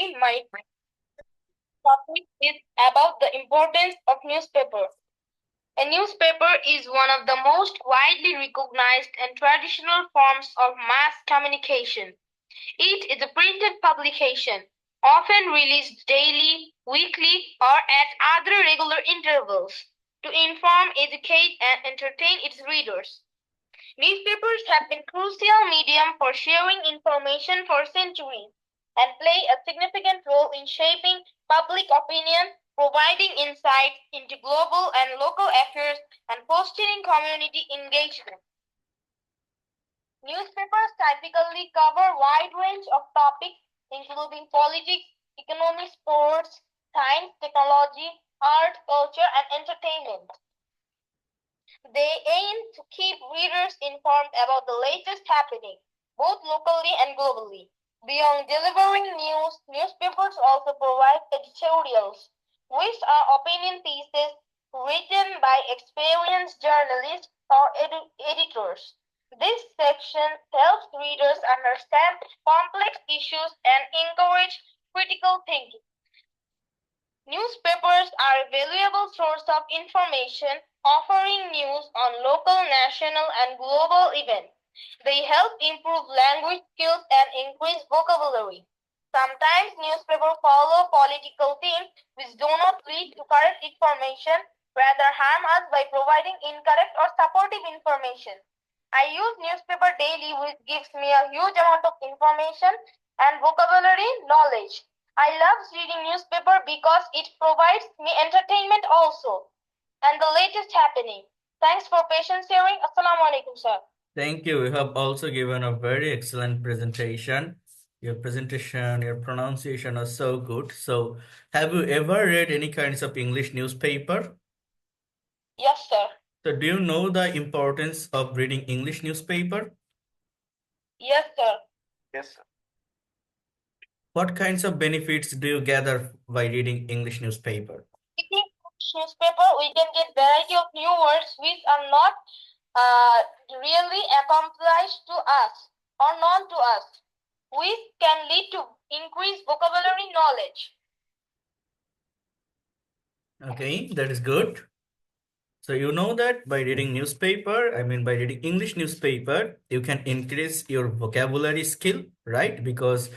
Today, my topic is about the importance of newspaper. A newspaper is one of the most widely recognized and traditional forms of mass communication. It is a printed publication, often released daily, weekly, or at other regular intervals, to inform, educate, and entertain its readers. Newspapers have been crucial medium for sharing information for centuries and play a significant role in shaping public opinion, providing insights into global and local affairs, and fostering community engagement. Newspapers typically cover a wide range of topics including politics, economy, sports, science, technology, art, culture, and entertainment. They aim to keep readers informed about the latest happening, both locally and globally. Beyond delivering news, newspapers also provide editorials, which are opinion pieces written by experienced journalists or editors. This section helps readers understand complex issues and encourage critical thinking. Newspapers are a valuable source of information, offering news on local, national, and global events. They help improve language skills and increase vocabulary. Sometimes newspapers follow political themes which do not lead to correct information, rather harm us by providing incorrect or supportive information. I use newspaper daily, which gives me a huge amount of information and vocabulary knowledge. I love reading newspaper because it provides me entertainment also and the latest happening. Thanks for patient hearing. Assalamu alaikum, sir. Thank you. You have also given a very excellent presentation. Your presentation, your pronunciation are so good. So, have you ever read any kinds of English newspaper? Yes, sir. So, do you know the importance of reading English newspaper? Yes, sir. Yes, sir. What kinds of benefits do you gather by reading English newspaper? Reading newspaper, we can get variety of new words which are not really accomplished to us or known to us, which can lead to increased vocabulary knowledge. Okay, that is good. So you know that by reading newspaper, by reading English newspaper, you can increase your vocabulary skill, right? Because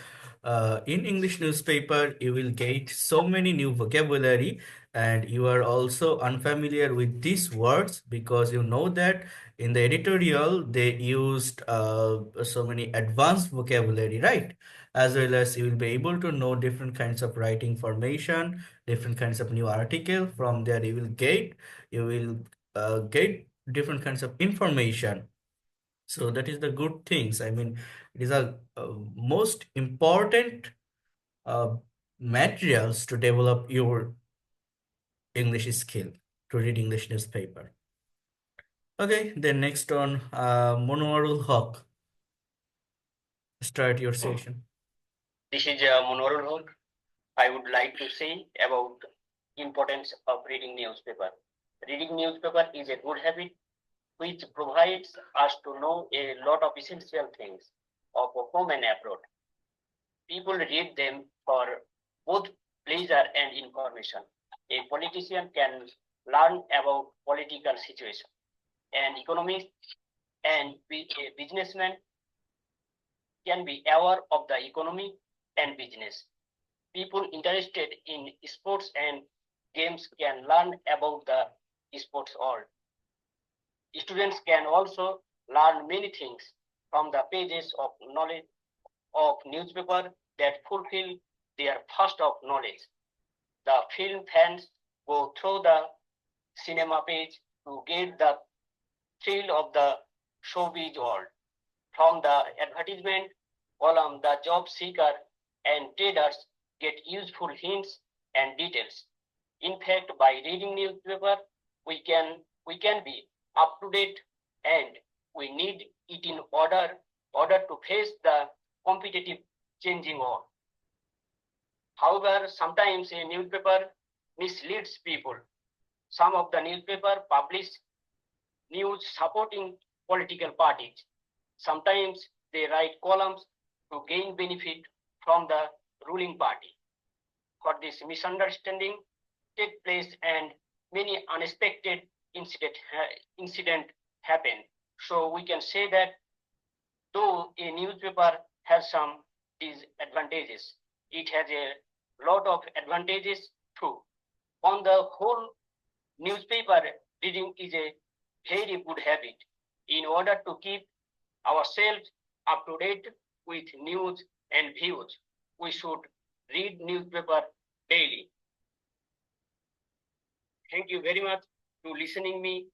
in English newspaper, you will get so many new vocabulary and you are also unfamiliar with these words because you know that in the editorial, they used so many advanced vocabulary, right? As well as you will be able to know different kinds of writing formation, different kinds of new article. From there, you will get different kinds of information. So that is the good things. It is a most important uh, materials to develop your English skill to read English newspaper. Okay, then next on Monoarul Haq. Start your session. This is Monorul Haq. I would like to say about importance of reading newspaper. Reading newspaper is a good habit which provides us to know a lot of essential things of home and abroad. People read them for both pleasure and information. A politician can learn about political situation. An economist and a businessman can be aware of the economy and business. People interested in sports and games can learn about the sports world. Students can also learn many things from the pages of knowledge of newspaper that fulfill their thirst of knowledge. The film fans go through the cinema page to get the thrill of the showbiz world. From the advertisement column, the job seeker and traders get useful hints and details. In fact, by reading newspaper, we can be up to date, and we need it in order to face the competitive changing world. However, sometimes a newspaper misleads people. Some of the newspaper publish news supporting political parties. Sometimes they write columns to gain benefit from the ruling party. For this misunderstanding take place and many unexpected incident happen. So we can say that though a newspaper has some disadvantages, it has a lot of advantages too. On the whole, newspaper reading is a very good habit. In order to keep ourselves up to date with news and views, we should read newspaper daily. Thank you very much to listening me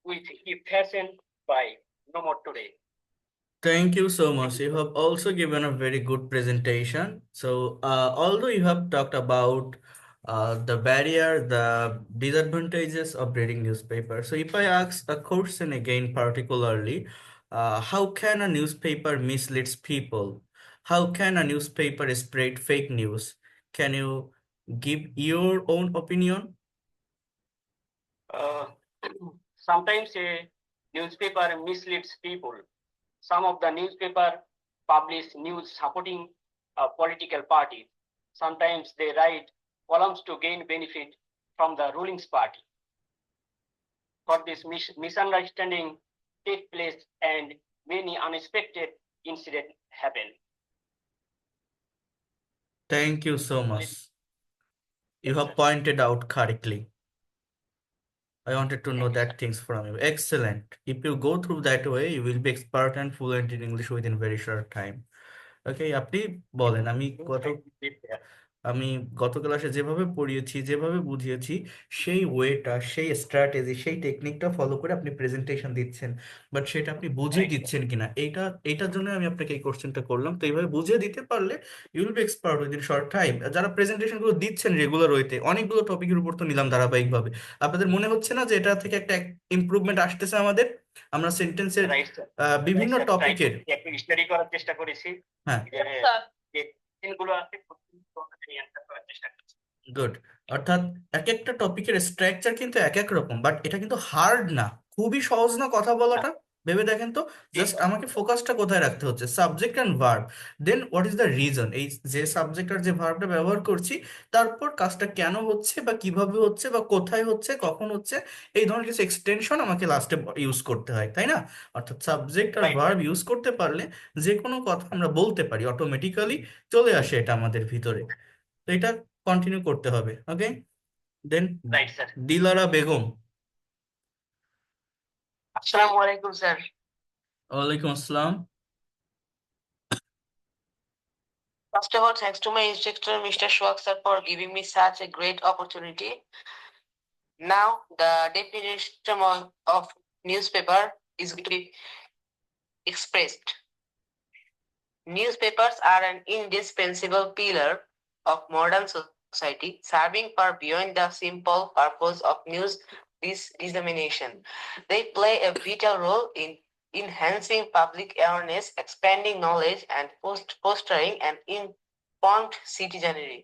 with a passion by No More Today. Thank you so much. You have also given a very good presentation. So, although you have talked about the barrier, the disadvantages of reading newspaper. So, if I ask a question again, particularly, how can a newspaper misleads people? How can a newspaper spread fake news? Can you give your own opinion? Sometimes a newspaper misleads people. Some of the newspaper publish news supporting a political party. Sometimes they write columns to gain benefit from the ruling party. For this misunderstanding take place and many unexpected incidents happen. Thank you so much. You have pointed out correctly. I wanted to know Thank you, that things from you. Excellent. If you go through that way, you will be expert and fluent in English within very short time. Okay, আপনি বলেন আমি গত ক্লাসে যেভাবে পড়িয়েছি যেভাবে বুঝিয়েছি সেই ওয়েটা সেই স্ট্র্যাটেজি সেই টেকনিকটা ফলো করে আপনি প্রেজেন্টেশন দিচ্ছেন বাট সেটা আপনি বুঝিয়ে দিচ্ছেন কিনা এইটার জন্য আমি আপনাকে এই কোশ্চেনটা করলাম তো এইভাবে বুঝিয়ে দিতে পারলে you will be expert within short time যারা প্রেজেন্টেশন গুলো দিচ্ছেন রেগুলার ওয়েতে অনেকগুলো টপিকের উপর তো নিলাম ধারাবাহিকভাবে আপনাদের মনে হচ্ছে না যে এটা থেকে একটা ইমপ্রুভমেন্ট আসতেছে আমাদের আমরা সেন্টেন্সের বিভিন্ন টপিকের একটু স্টাডি করার চেষ্টা করেছি হ্যাঁ যে দিনগুলো আছে অ্যান্সার করার চেষ্টা করছি গুড অর্থাৎ এক একটা টপিকের স্ট্রাকচার কিন্তু এক এক রকম বাট এটা কিন্তু হার্ড না খুবই সহজ না কথা বলাটা ভেবে দেখেন তো জাস্ট আমাকে ফোকাসটা কোথায় রাখতে হচ্ছে subject and verb then what is the reason এই যে সাবজেক্ট আর যে ভার্বটা ব্যবহার করছি তারপর কাজটা কেন হচ্ছে বা কিভাবে হচ্ছে বা কোথায় হচ্ছে কখন হচ্ছে এই ধরনের কিছু এক্সটেনশন আমাকে লাস্টে ইউজ করতে হয় তাই না অর্থাৎ সাবজেক্ট আর ভার্ব ইউজ করতে পারলে যে কোনো কথা আমরা বলতে পারি অটোমেটিক্যালি চলে আসে এটা আমাদের ভিতরে তো এটা কন্টিনিউ করতে হবে ওকে দেন রাইট স্যার দিলারা বেগম আসসালামু আলাইকুম স্যার ওয়ালাইকুম আসসালাম First of all, thanks to my instructor, Mr. Shwak sir, for giving me such a great opportunity. Now, the definition of newspaper is going to be expressed. Newspapers are an indispensable pillar of modern society, serving far beyond the simple purpose of news dissemination. They play a vital role in enhancing public awareness, expanding knowledge, and fostering an informed citizenry.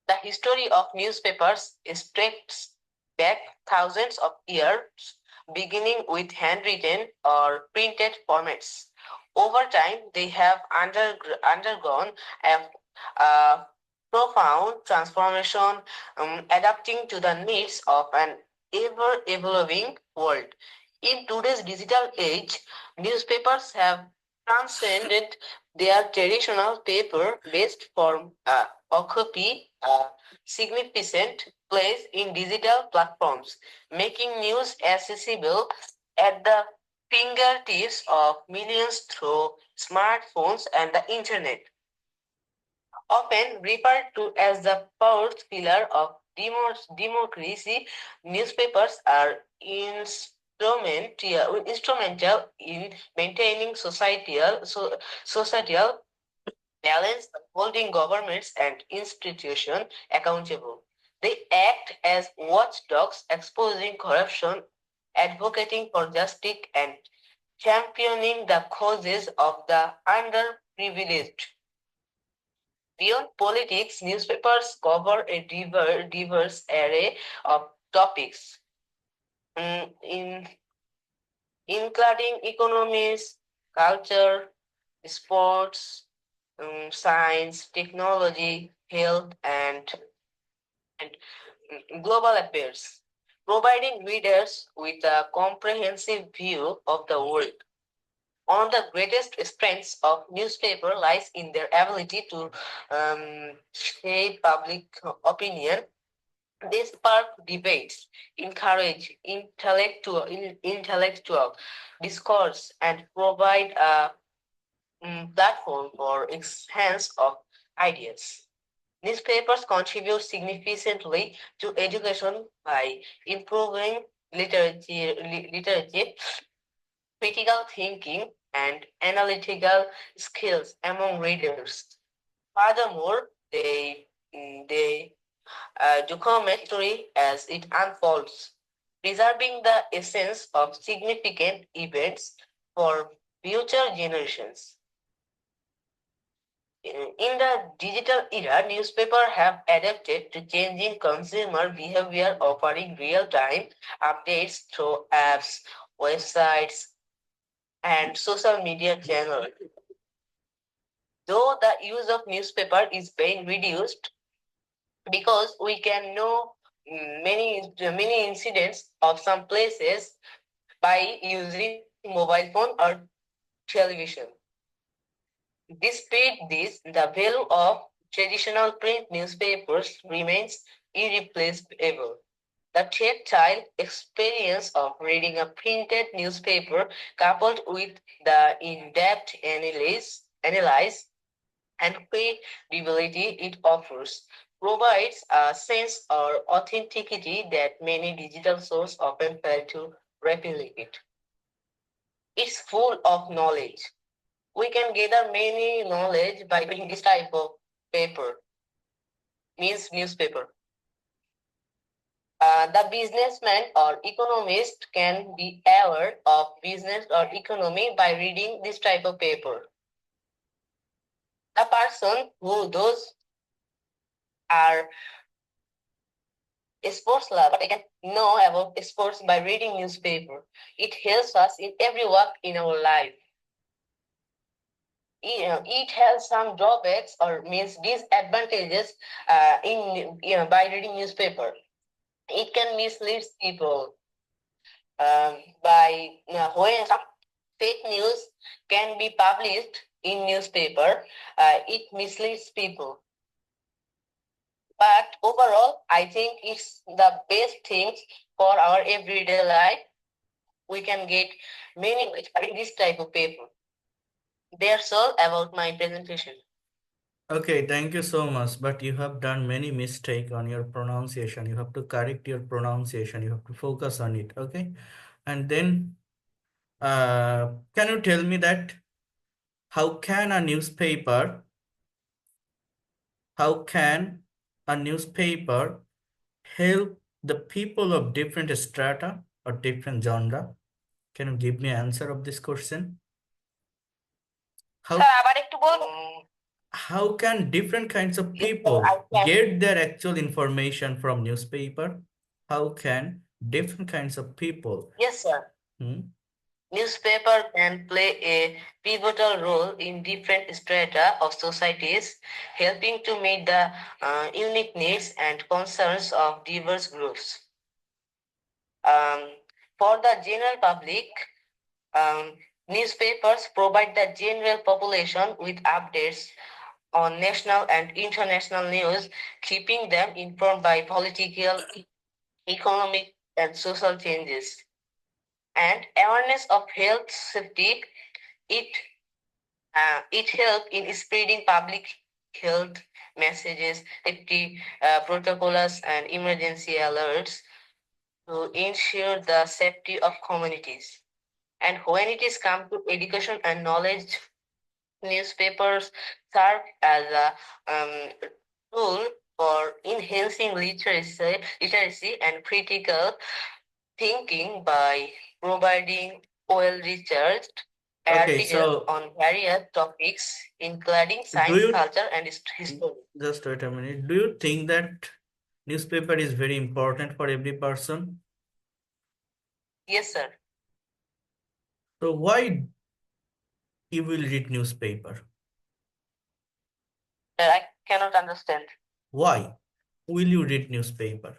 The history of newspapers stretches back thousands of years, beginning with handwritten or printed formats. Over time, they have undergone a profound transformation, adapting to the needs of an ever-evolving world. In today's digital age, newspapers have transcended their traditional paper-based form, occupy a significant place in digital platforms, making news accessible at the fingertips of millions through smartphones and the internet. Often referred to as the fourth pillar of democracy, newspapers are instrumental in maintaining societal balance, holding governments and institutions accountable. They act as watchdogs, exposing corruption, advocating for justice, and championing the causes of the underprivileged. Beyond politics, newspapers cover a diverse array of topics, including economics, culture, sports, science, technology, health, and global affairs, providing readers with a comprehensive view of the world. One of the greatest strengths of newspaper lies in their ability to shape public opinion. They spark debates, encourage intellectual discourse, and provide a platform for exchange of ideas. Newspapers contribute significantly to education by improving literacy, critical thinking, and analytical skills among readers. Furthermore, they document history as it unfolds, preserving the essence of significant events for future generations. In the digital era, newspapers have adapted to changing consumer behavior, offering real-time updates through apps, websites, and social media channels. Though the use of newspaper is being reduced because we can know many incidents of some places by using mobile phone or television. Despite this, the value of traditional print newspapers remains irreplaceable. The tactile experience of reading a printed newspaper, coupled with the in-depth analysis and credibility it offers, provides a sense of authenticity that many digital sources often fail to replicate. It's full of knowledge. We can gather many knowledge by reading this type of paper, means newspaper. The businessman or economist can be aware of business or economy by reading this type of paper. The person who those are sports lover, they can know about sports by reading newspaper. It helps us in every work in our life. It has some drawbacks or means disadvantages by reading newspaper. It can mislead people by when some fake news can be published in newspaper, it misleads people. But overall, I think it's the best thing for our everyday life. We can get many in this type of paper. That's all about my presentation. Okay, thank you so much. But you have done many mistake on your pronunciation. You have to correct your pronunciation. You have to focus on it. Okay, and then can you tell me that how can a newspaper how can a newspaper help the people of different strata or different genre? Can you give me an answer of this question? How আবার একটু বলবো? how can different kinds of Yes, sir, people I can. get their actual information from newspaper? How can different kinds of people? Yes, sir. Newspaper can play a pivotal role in different strata of societies, helping to meet the unique needs and concerns of diverse groups. For the general public, newspapers provide the general population with updates on national and international news, keeping them informed by political, economic, and social changes. And awareness of health safety, it helps in spreading public health messages, safety protocols, and emergency alerts to ensure the safety of communities. And when it is come to education and knowledge, newspapers serve as a tool for enhancing literacy and critical thinking by providing well-researched Okay, articles so on various topics, including do science, you culture, and history. just wait a minute? Do you think that newspaper is very important for every person? Yes, sir. So why you will read newspaper? I cannot understand. Why will you read newspaper?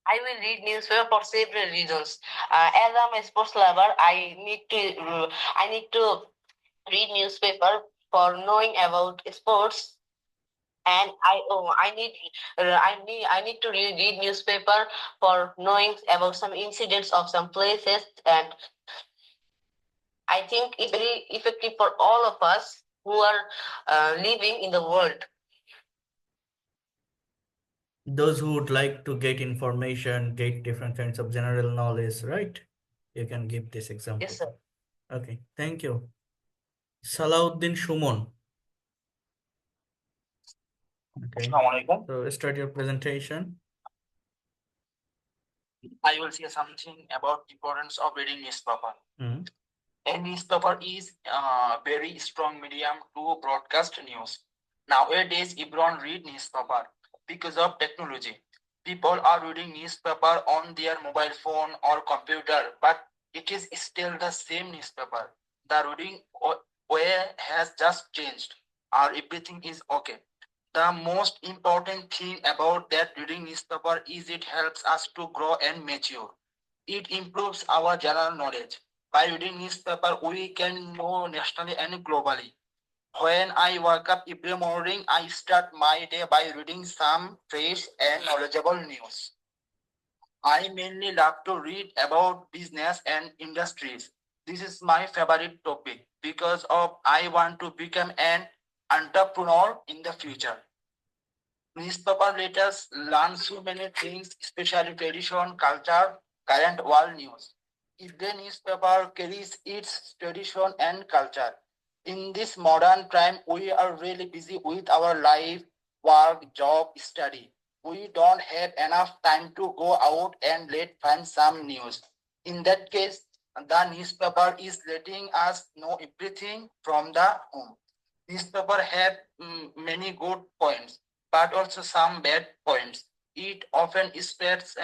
I will read newspaper for several reasons. As I'm a sports lover, I need to read newspaper for knowing about sports, and I need to read newspaper for knowing about some incidents of some places, and I think it's very effective for all of us who are living in the world. Those who would like to get information, get different kinds of general knowledge, right? You can give this example. Yes, sir. Okay, thank you. Salauddin Shumon. Okay, Assalamualaikum. so start your presentation. I will say something about importance of reading newspaper. Hmm. A newspaper is a very strong medium to broadcast news. Nowadays, everyone read newspaper because of technology. People are reading newspaper on their mobile phone or computer, but it is still the same newspaper. The reading way has just changed, or everything is okay. The most important thing about that reading newspaper is it helps us to grow and mature. It improves our general knowledge. By reading newspaper, we can know nationally and globally. When I wake up every morning, I start my day by reading some fresh and knowledgeable news. I mainly love to read about business and industries. This is my favorite topic because of I want to become an entrepreneur in the future. Newspaper let us learn so many things, especially tradition, culture, current world news. If the newspaper carries its tradition and culture, in this modern time, we are really busy with our life, work, job, study. We don't have enough time to go out and let find some news. In that case, the newspaper is letting us know everything from the home. Newspaper have many good points, but also some bad points. It often spreads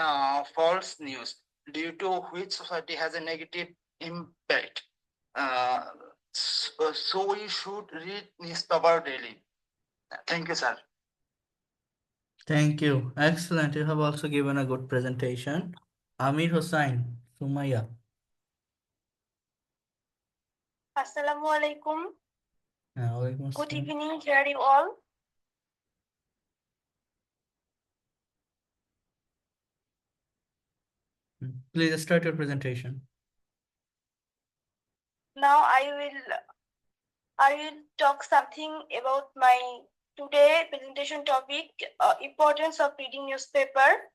false news, due to which society has a negative impact. So we should read newspaper daily. Thank you, sir. Thank you. Excellent. You have also given a good presentation. Amir Hossain, Sumaya. Assalamualaikum. Walaikum Good assalam. evening, dear you all. Please start your presentation. Now I will talk something about my today presentation topic, importance of reading newspaper.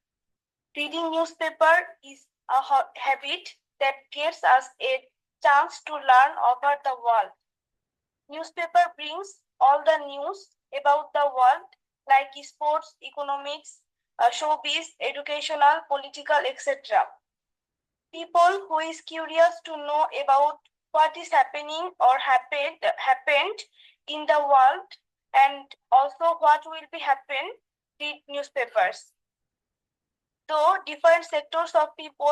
Reading newspaper is a habit that gives us a chance to learn about the world. Newspaper brings all the news about the world like sports, economics, showbiz, educational, political, etc. People who is curious to know about what is happening or happened in the world and also what will be happen, read newspapers. Though different sectors of people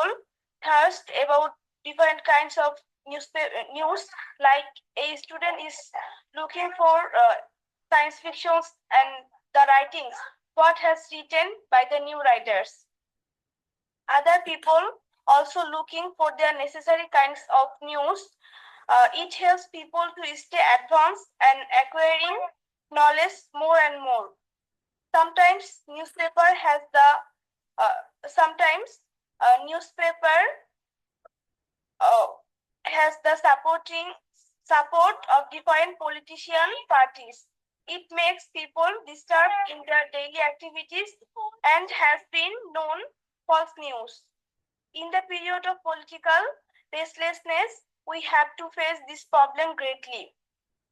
thirst about different kinds of news, like a student is looking for science fictions and the writings, what has written by the new writers. Other people also looking for their necessary kinds of news. It helps people to stay advanced and acquiring knowledge more and more. Sometimes newspaper has the newspaper has the support of different politician parties. It makes people disturbed in their daily activities and has been known false news. In the period of political restlessness, we have to face this problem greatly.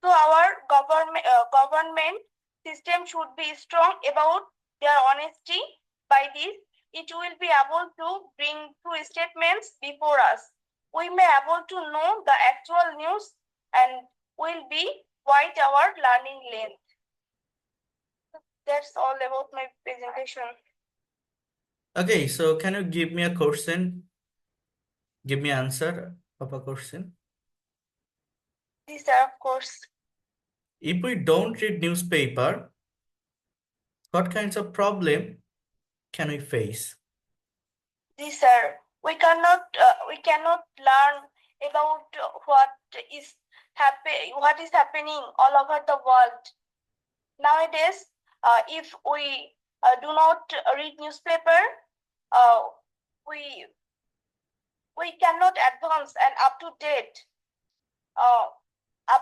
So our government system should be strong about their honesty. By this, it will be able to bring true statements before us. We may able to know the actual news and will be quite our learning length. That's all about my presentation. Okay, so can you give me a question? Give me answer of a question. Yes, sir, of course. If we don't read newspaper, what kinds of problem can we face? Yes, sir. We cannot learn about what is happening all over the world. Nowadays, if we do not read newspaper, we cannot advance and up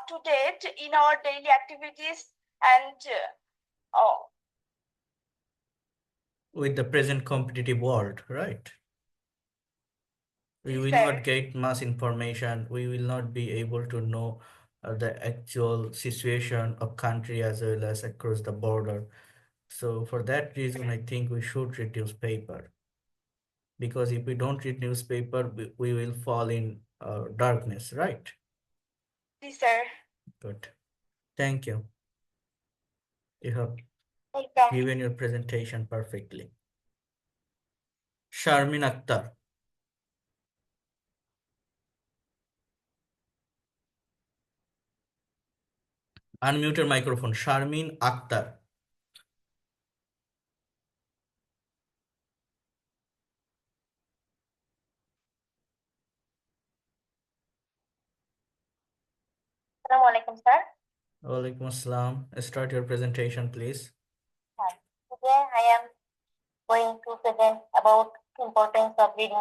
to date in our daily activities and With the present competitive world, right? We Yes, will sir. not get much information. We will not be able to know the actual situation of country as well as across the border. So for that reason, I think we should read newspaper. Because if we don't read newspaper, we will fall in darkness, right? Yes, sir. Good. Thank you. You have Welcome. given your presentation perfectly. Sharmin Akhtar. Unmute your microphone. Sharmin Akhtar. Assalamu alaikum, sir. Walaikum assalam. Start your presentation, please. Today I am going to present about importance of reading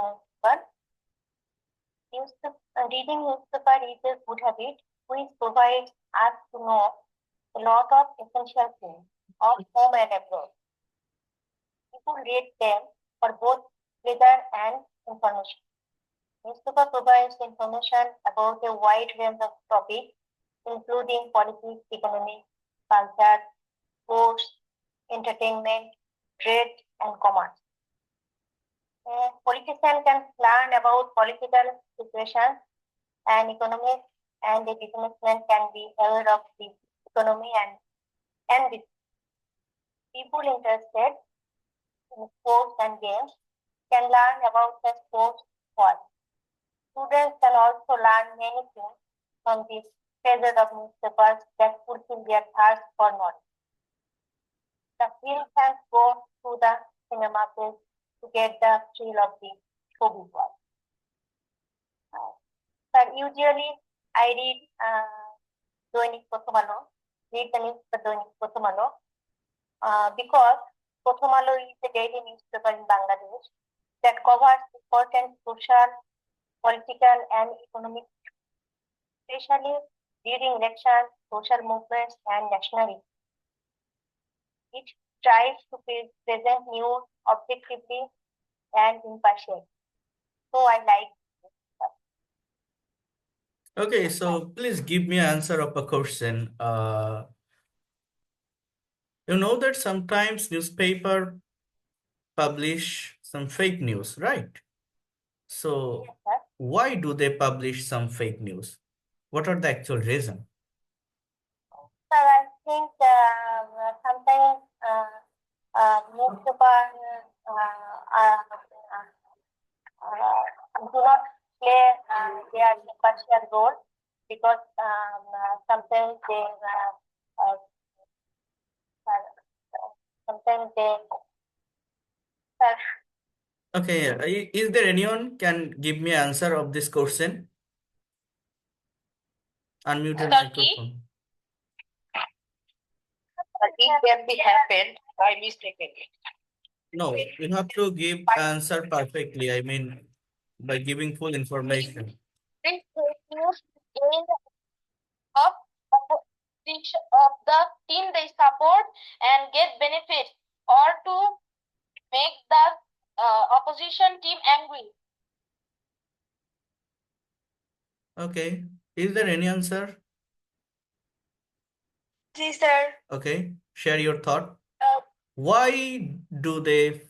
newspaper. Reading newspaper is a good habit which provides us to know a lot of essential things of home and abroad. People read them for both pleasure and information. Newspaper provides information about a wide range of topics, including politics, economy, culture, sports, entertainment, trade, and commerce. Politicians can learn about political situations and economics, and the businessmen can be aware of the economy and the people interested in sports and games can learn about the sports world. Students can also learn many things from the pages of newspapers that fulfill their thirst for knowledge. The film fans go to the cinema page to get the thrill of the showbiz world. But usually I read Doinik Prothom Alo, read the newspaper Doinik Prothom Alo, because Prothom Alo is a daily newspaper in Bangladesh that covers important social, political, and economic issues, especially during elections, social movements, and nationalism. It tries to present news objectively and impartially. So I like. Okay, so please give me an answer of a question. You know that sometimes newspaper publish some fake news, right? So Yes, sir. why do they publish some fake news? What are the actual reason? So I think sometimes newspaper do not play their impartial role because sometimes they Okay, is there anyone can give me answer of this question? Unmute your microphone. It can be happened by mistakenly. No, you have to give answer perfectly. I mean, by giving full information. this news gain of the team they support and get benefits or to make the opposition team angry. Okay, is there any answer? Yes, sir. Okay, share your thought. Uh, Why do they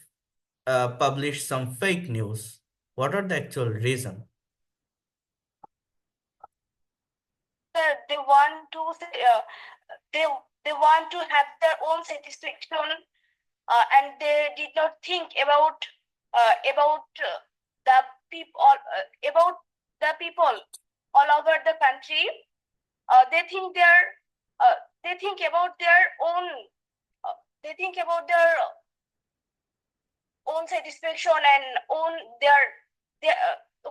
publish some fake news? What are the actual reason? Sir, they want to they want to have their own satisfaction, and they did not think about the people all over the country. They think they think about their own they think about their own satisfaction and own their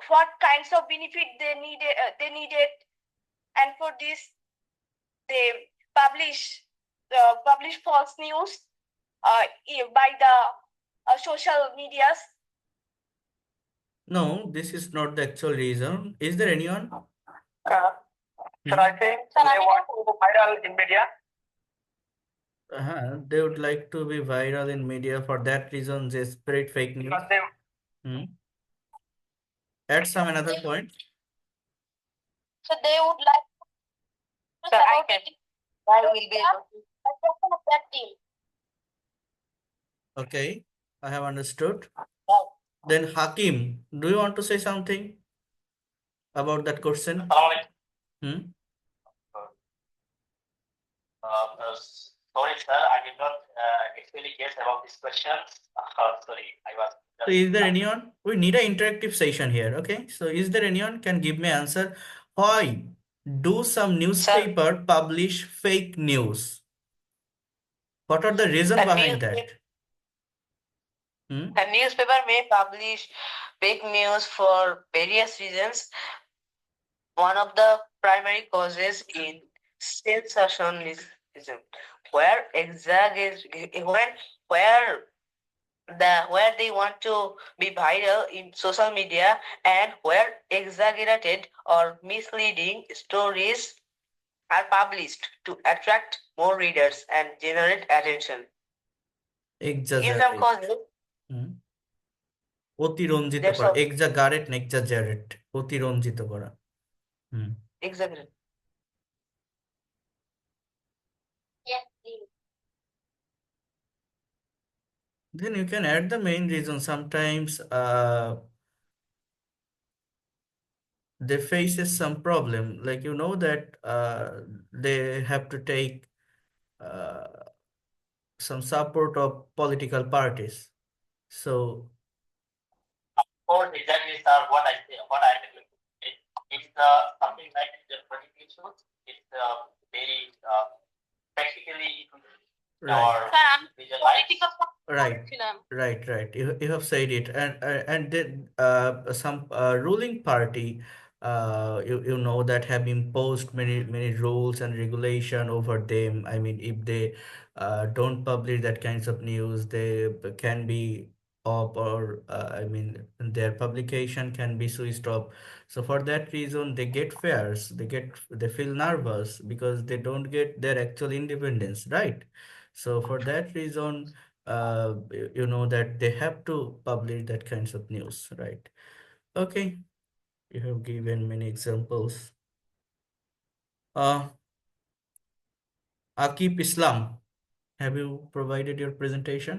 what kinds of benefit they needed, and for this they publish false news by the social medias. No, this is not the actual reason. Is there anyone? Sir, Hmm? I think Sir, they I want to go viral in media. They would like to be viral in media. For that reason, they spread fake news. Because they Hmm. Add some another point. So they would like to Sir, I about can. it. I will be able to. A person of that team. Okay, I have understood. Then Hakim, do you want to say something about that question? Hmm? Sorry, sir, I did not actually guess about this question. Sorry, I was So is there anyone? We need an interactive session here. Okay. So is there anyone can give me answer? Why do some newspaper publish fake news? What are the reason A behind newspaper, that? Hmm? a newspaper may publish fake news for various reasons. One of the primary causes in sensationalism, where where they want to be viral in social media, and where exaggerated or misleading stories are published to attract more readers and generate attention. In some Exaggerate. causes, Hmm? অতিরঞ্জিত that's করা all. এক্সাগারেট না exaggerate অতিরঞ্জিত করা হুম Exaggerate. Yes, please. then you can add the main reason. Sometimes they faces some problem, like you know that they have to take uh, some support of political parties. So course, exactly, sir. What I think it's something like the political issues. It's very practically right. or Sir, I'm visualize. political Right, ছিলাম। right. You have said it, and then some ruling party, you know that have imposed many rules and regulation over them. I mean, if they don't publish that kinds of news, they can be up, or I mean, their publication can be switched off. So for that reason, they get fears. They feel nervous because they don't get their actual independence, right? So for that reason, you know that they have to publish that kinds of news, right? Okay, you have given many examples. uh Akib Islam, have you provided your presentation?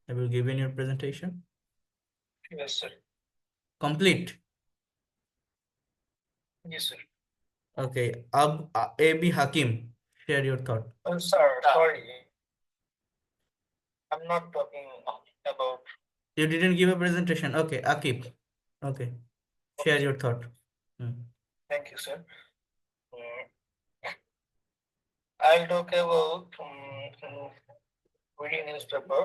Have you given your presentation Yes, sir. complete? Yes, sir. Okay, AB Hakim, share your thought. Sir, sorry. I'm not talking about. You didn't give a presentation. Okay, Akib. Okay, share your thought. Thank you, sir. I'll talk about reading newspaper.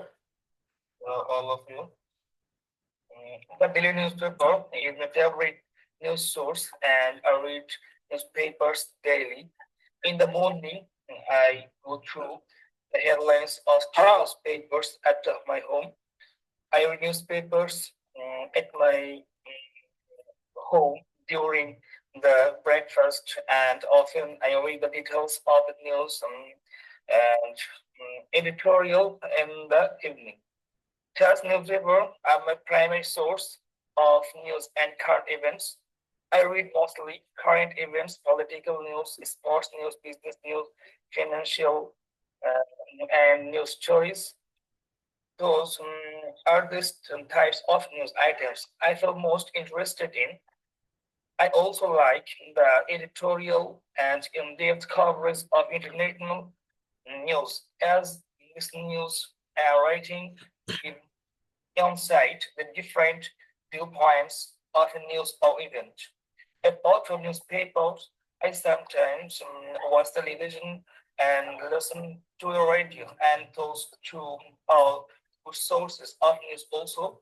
All of you. The daily newspaper is my favorite news source, and I read newspapers daily. In the morning, I go through the headlines of newspapers at my home. I read newspapers at my home during the breakfast, and often I read the details of the news and editorial in the evening. Thus, newspaper are my primary source of news and current events. I read mostly current events, political news, sports news, business news, financial and news stories. Those are these types of news items I feel most interested in. I also like the editorial and in-depth coverage of international news, as this news writing give insight the different viewpoints of a news or event. Apart from newspapers, I sometimes watch television and listen to the radio, and those two are good sources of news also.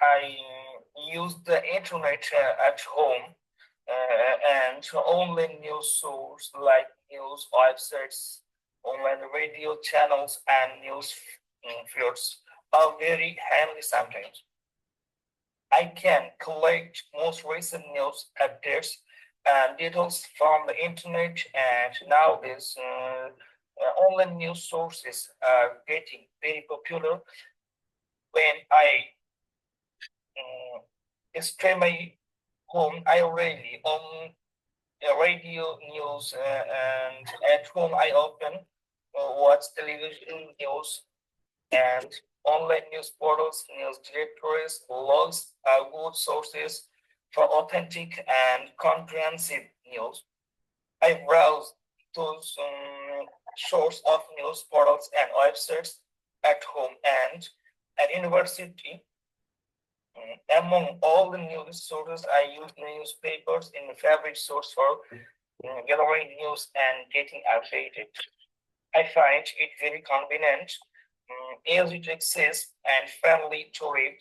I use the internet at home, and online news sources like news websites, online radio channels, and news feeds are very handy sometimes. I can collect most recent news updates and details from the internet, and nowadays online news sources are getting very popular. When I stay my home, I really on radio news, and at home I often watch television news, and online news portals, news directories, blogs are good sources for authentic and comprehensive news. I browse those source of news portals and websites at home and at university. Among all the news sources, I use newspapers in favorite source for gathering news and getting updated. I find it very convenient, easy to access, and friendly to read.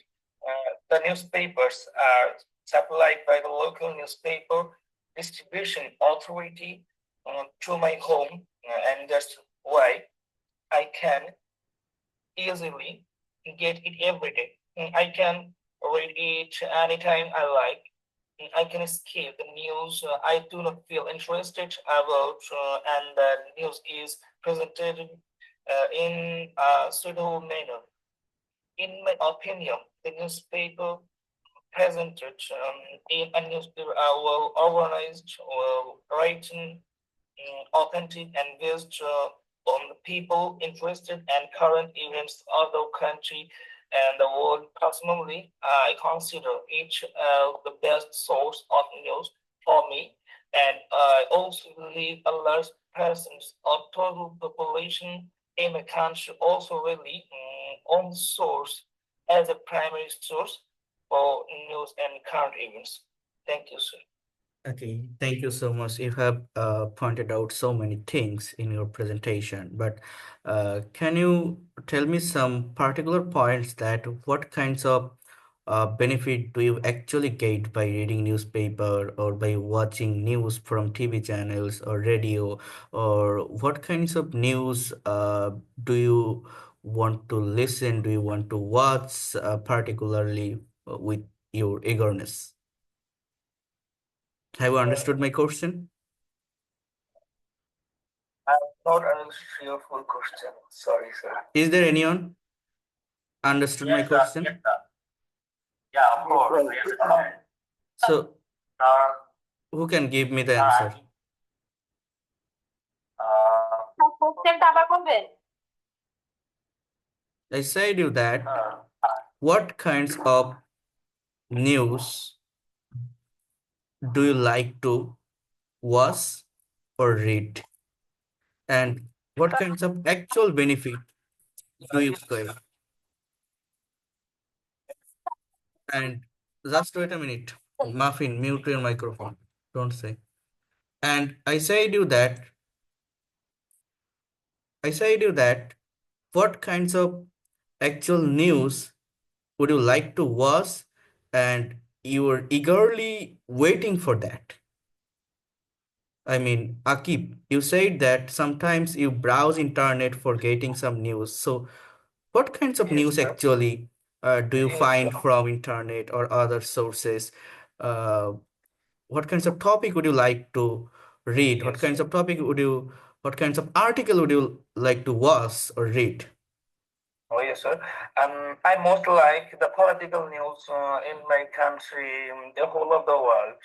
The newspapers are supplied by the local newspaper distribution authority to my home, and that's why I can easily get it every day. I can read it anytime I like. I can skip the news I do not feel interested about, and the news is presented in a suitable manner. In my opinion, the newspaper presented in a newspaper are well organized, well written, authentic, and based on the people interested and current events of the country and the world. Personally, I consider it the best source of news for me, and I also believe a large percent of total population in the country also really on the source as a primary source for news and current events. Thank you, sir. Okay, thank you so much. You have pointed out so many things in your presentation, but can you tell me some particular points that what kinds of benefit do you actually get by reading newspaper or by watching news from TV channels or radio, or what kinds of news do you want to listen, do you want to watch particularly with your eagerness? Have you understood my question? I'm not understood your full question. Sorry, sir. Is there anyone understood my question? Yes, sir. Yeah, of course. I understand. So Uh, who can give me the answer? কোশ্চেনটা আবার বলবেন? I said you that what kinds of news do you like to watch or read? And what kinds of actual benefit do you get? And just wait a minute. Muffin, mute your microphone. Don't say. And I said you that what kinds of actual news would you like to watch and you are eagerly waiting for that? I mean, Akib, you said that sometimes you browse internet for getting some news. So what kinds of Yes, news sir. actually do you Yes, find sir. from internet or other sources? Uh, what kinds of topic would you like to read? Yes, sir. What kinds of article would you like to watch or read? Oh, yes, sir. I most like the political news in my country, the whole of the world,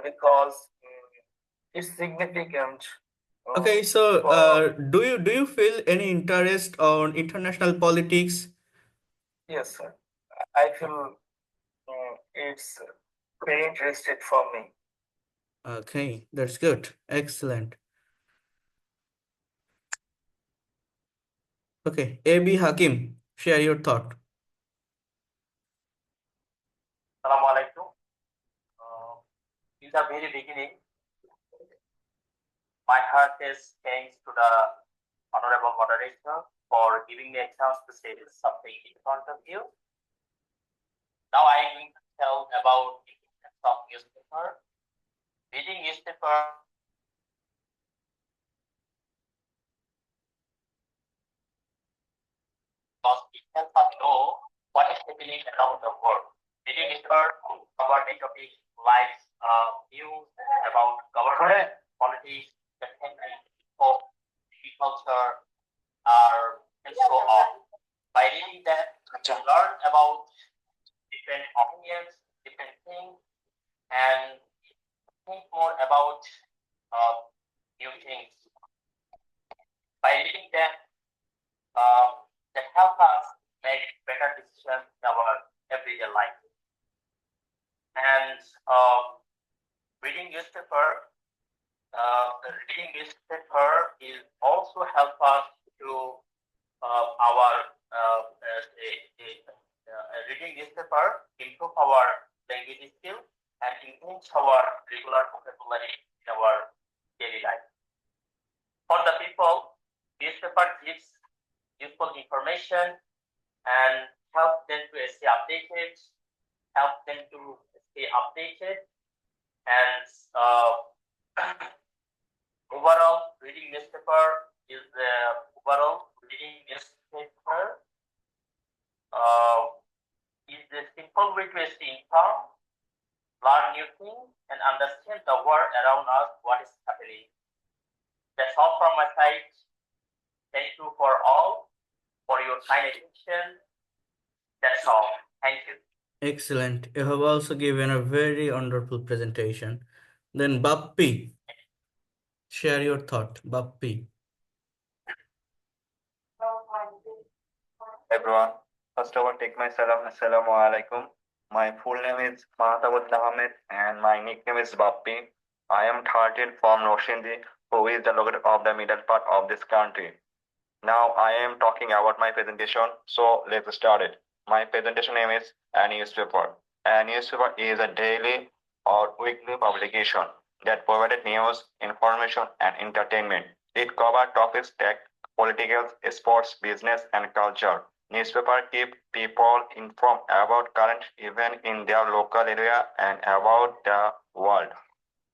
because it's significant. Okay, so For do you feel any interest on international politics? yes, sir. I feel it's very interested for me. Okay, that's good. Excellent. Okay, AB Hakim, share your thought. Assalamu alaikum. In the very beginning, My heartiest thanks to the honorable moderator for giving me a chance to say something in front of you. Now I am going to tell about the importance of newspaper. Reading newspaper because it helps us know what is happening around the world. Reading newspaper cover the topic like news about government, politics, the country, hope, agriculture, and so on. By reading that, you learn about different opinions, different things, and think more about new things. By reading that help us make better decisions in our everyday life. And reading newspaper, reading newspaper is also help us to our reading newspaper improve our language skill and enhance our regular vocabulary in our daily life. For the people, newspaper gives useful information and help them to stay updated, and overall reading newspaper is is the simple way to stay informed, learn new things, and understand the world around us, what is happening. That's all from my side. Thank you for all for your kind attention. That's all. Thank you. Excellent. You have also given a very wonderful presentation. Then Bappi, share your thought. Bappi. Everyone, first of all, take my salam. Assalamu alaikum. My full name is Mahatabud Ahmed and my nickname is Bappi. I am 13 from Roshindi, who is the located of the middle part of this country. Now I am talking about my presentation, so let's start it. My presentation name is a newspaper. A newspaper is a daily or weekly publication that provided news, information, and entertainment. It covers topics like political, sports, business, and culture. Newspaper keep people informed about current events in their local area and about the world.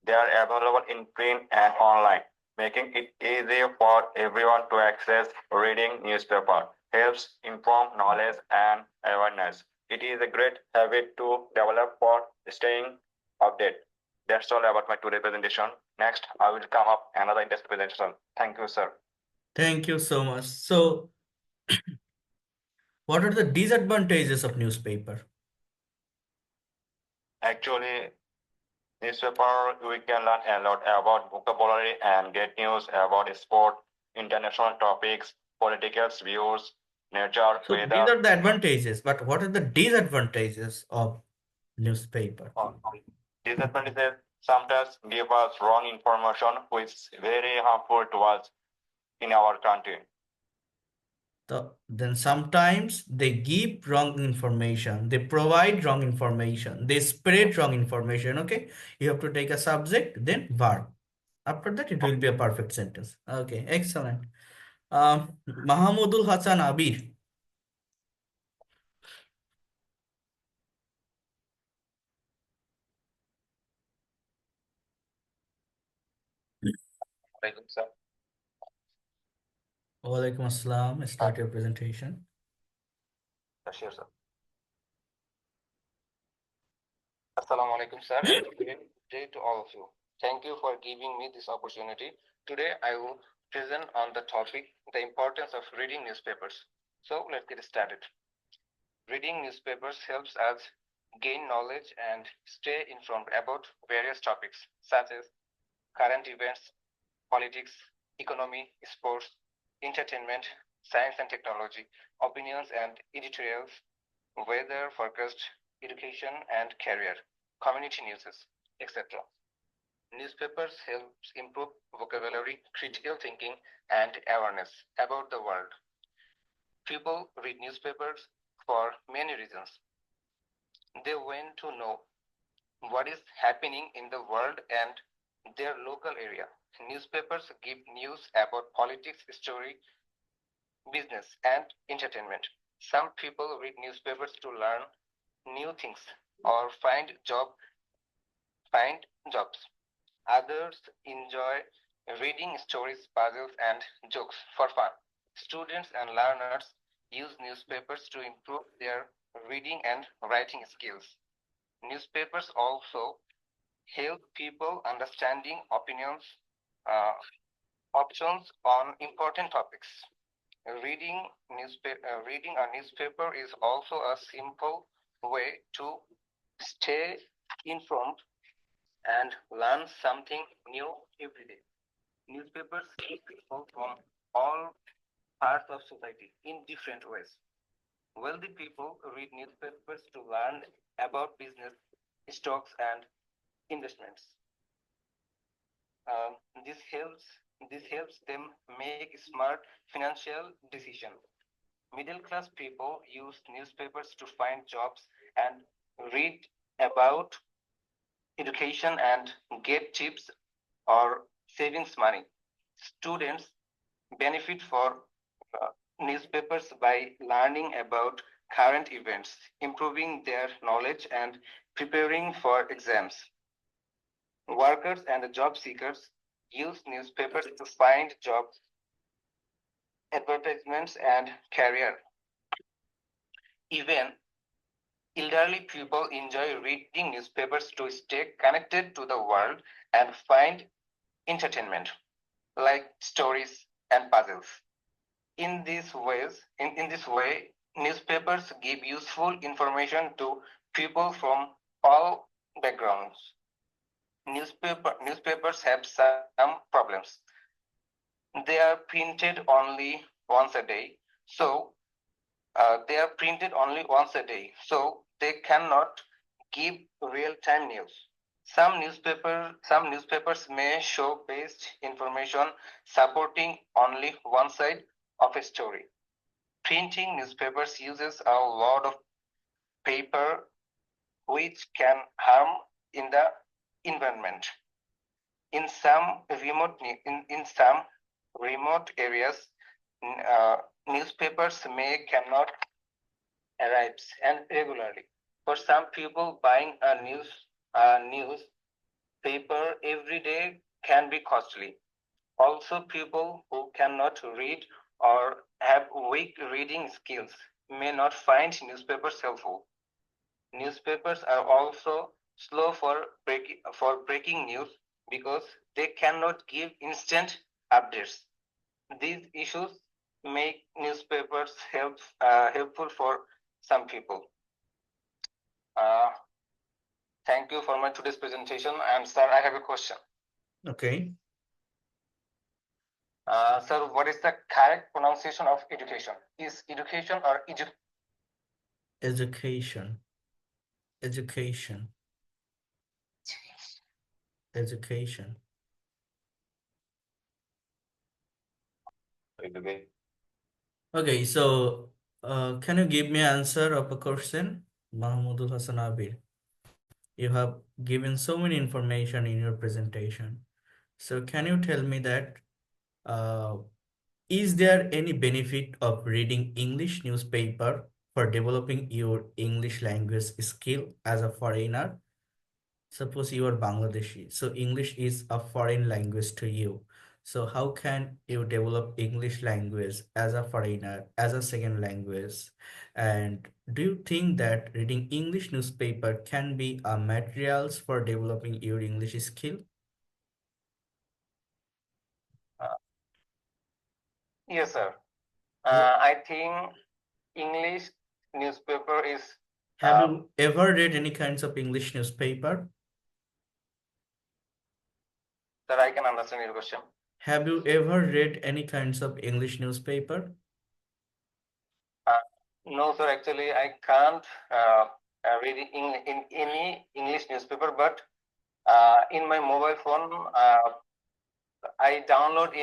They are available in print and online, making it easy for everyone to access reading newspaper. Helps inform knowledge and awareness. It is a great habit to develop for staying updated. That's all about my today presentation. Next, I will come up another interesting presentation. Thank you, sir. Thank you so much. So, what are the disadvantages of newspaper? Actually, newspaper we can learn a lot about vocabulary and get news about sport, international topics, political views, nature, So these weather. are the advantages, but what are the disadvantages of newspaper? Disadvantages sometimes give us wrong information, which is very harmful to us in our country. Then sometimes they give wrong information, they provide wrong information, they spread wrong information. Okay, you have to take a subject, then verb. After that, it will be a perfect sentence. Okay, excellent. Mahamudul Hasan Abir. Sir. Walaikum Assalam. Start your presentation. Sure, sir. Assalamu alaikum, sir. Good day to all of you. Thank you for giving me this opportunity. Today, I will present on the topic, the importance of reading newspapers. So let's get started. Reading newspapers helps us gain knowledge and stay informed about various topics such as current events, politics, economy, sports, entertainment, science and technology, opinions and editorials, weather forecast, education and career, community news, etc. Newspapers helps improve vocabulary, critical thinking, and awareness about the world. People read newspapers for many reasons. They want to know what is happening in the world and their local area. Newspapers give news about politics, story, business, and entertainment. Some people read newspapers to learn new things or find jobs. Others enjoy reading stories, puzzles, and jokes for fun. Students and learners use newspapers to improve their reading and writing skills. Newspapers also help people understanding uh, options on important topics. Reading a newspaper is also a simple way to stay informed and learn something new every day. Newspapers help people from all parts of society in different ways. Wealthy people read newspapers to learn about business, stocks, and investments. Um, this helps this helps them make smart financial decisions. Middle class people use newspapers to find jobs and read about education and get tips or savings money. Students benefit for uh, newspapers by learning about current events, improving their knowledge, and preparing for exams. Workers and job seekers use newspapers to find jobs, advertisements, and career. Even elderly people enjoy reading newspapers to stay connected to the world and find entertainment, like stories and puzzles. In this way, newspapers give useful information to people from all backgrounds. Newspapers have some problems. They are printed only once a day, so they cannot give real-time news. Some newspapers may show based information supporting only one side of a story. Printing newspapers uses a lot of paper, which can harm in the environment. In some remote areas, uh, newspapers cannot arrive and regularly. For some people, buying a newspaper every day can be costly. Also, people who cannot read or have weak reading skills may not find newspapers helpful. Newspapers are also slow for breaking news because they cannot give instant updates. These issues make newspapers helpful for some people. Uh, Thank you for my today's presentation. And sir, I have a question. Okay. Sir, what is the correct pronunciation of education? Is education or Education. Education. Education. Okay, so can you give me answer of a question? Mahmoudul Hassan Abir. You have given so many information in your presentation. So can you tell me that uh, is there any benefit of reading English newspaper for developing your English language skill as a foreigner? Suppose you are Bangladeshi, so English is a foreign language to you. So how can you develop English language as a foreigner, as a second language? And do you think that reading English newspaper can be a materials for developing your English skill? Yes, sir. I think English newspaper is. Have you ever read any kinds of English newspaper? Sir, I can understand your question. Have you ever read any kinds of English newspaper? No, sir. Actually, I can't read in any English newspaper, but in my mobile phone, I download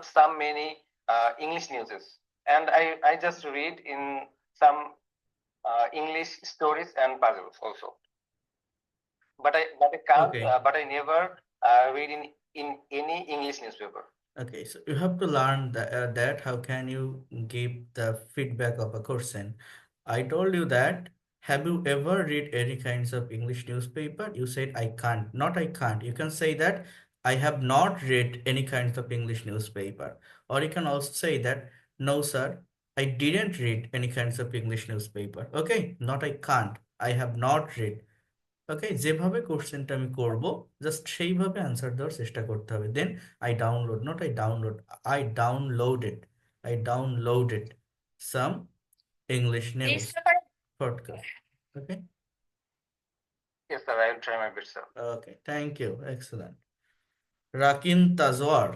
some many English newses, and I just read in some English stories and puzzles also. But I can't. Okay. But I never read in in any English newspaper. Okay, so you have to learn that how can you give the feedback of a question. I told you that. Have you ever read any kinds of English newspaper? You said I can't. Not I can't. You can say that I have not read any kinds of English newspaper. Or you can also say that no, sir, I didn't read any kinds of English newspaper. Okay, not I can't. I have not read. ওকে যেভাবে কোশ্চেনটা আমি করব just সেইভাবে answer দেওয়ার চেষ্টা করতে হবে then I downloaded some English news Newspaper. Podcast okay Yes, sir. I will try my best, sir. Okay thank you excellent Rakin Tajwar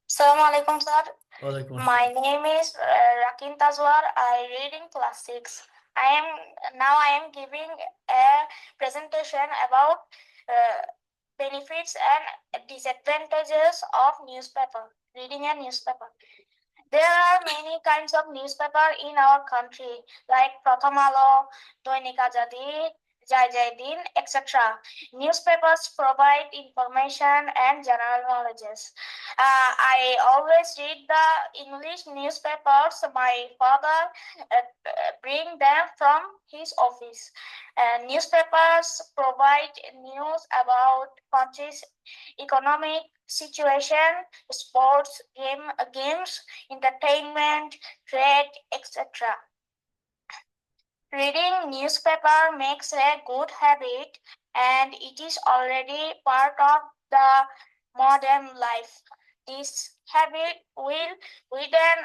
Assalamu alaikum, sir. ওয়ালাইকুম My আসসালাম name is Rakin Tazwar. I read in class 6. I am giving a presentation about benefits and disadvantages of newspaper, reading a newspaper. There are many kinds of newspaper in our country, like Pratham Alo, Doinik Azadi, Jai Jai Din, etc. Newspapers provide information and general knowledges. I always read the English newspapers. My father bring them from his office. Newspapers provide news about country's economic situation, sports, games, entertainment, trade, etc. Reading newspaper makes a good habit, and it is already part of the modern life. This habit will widen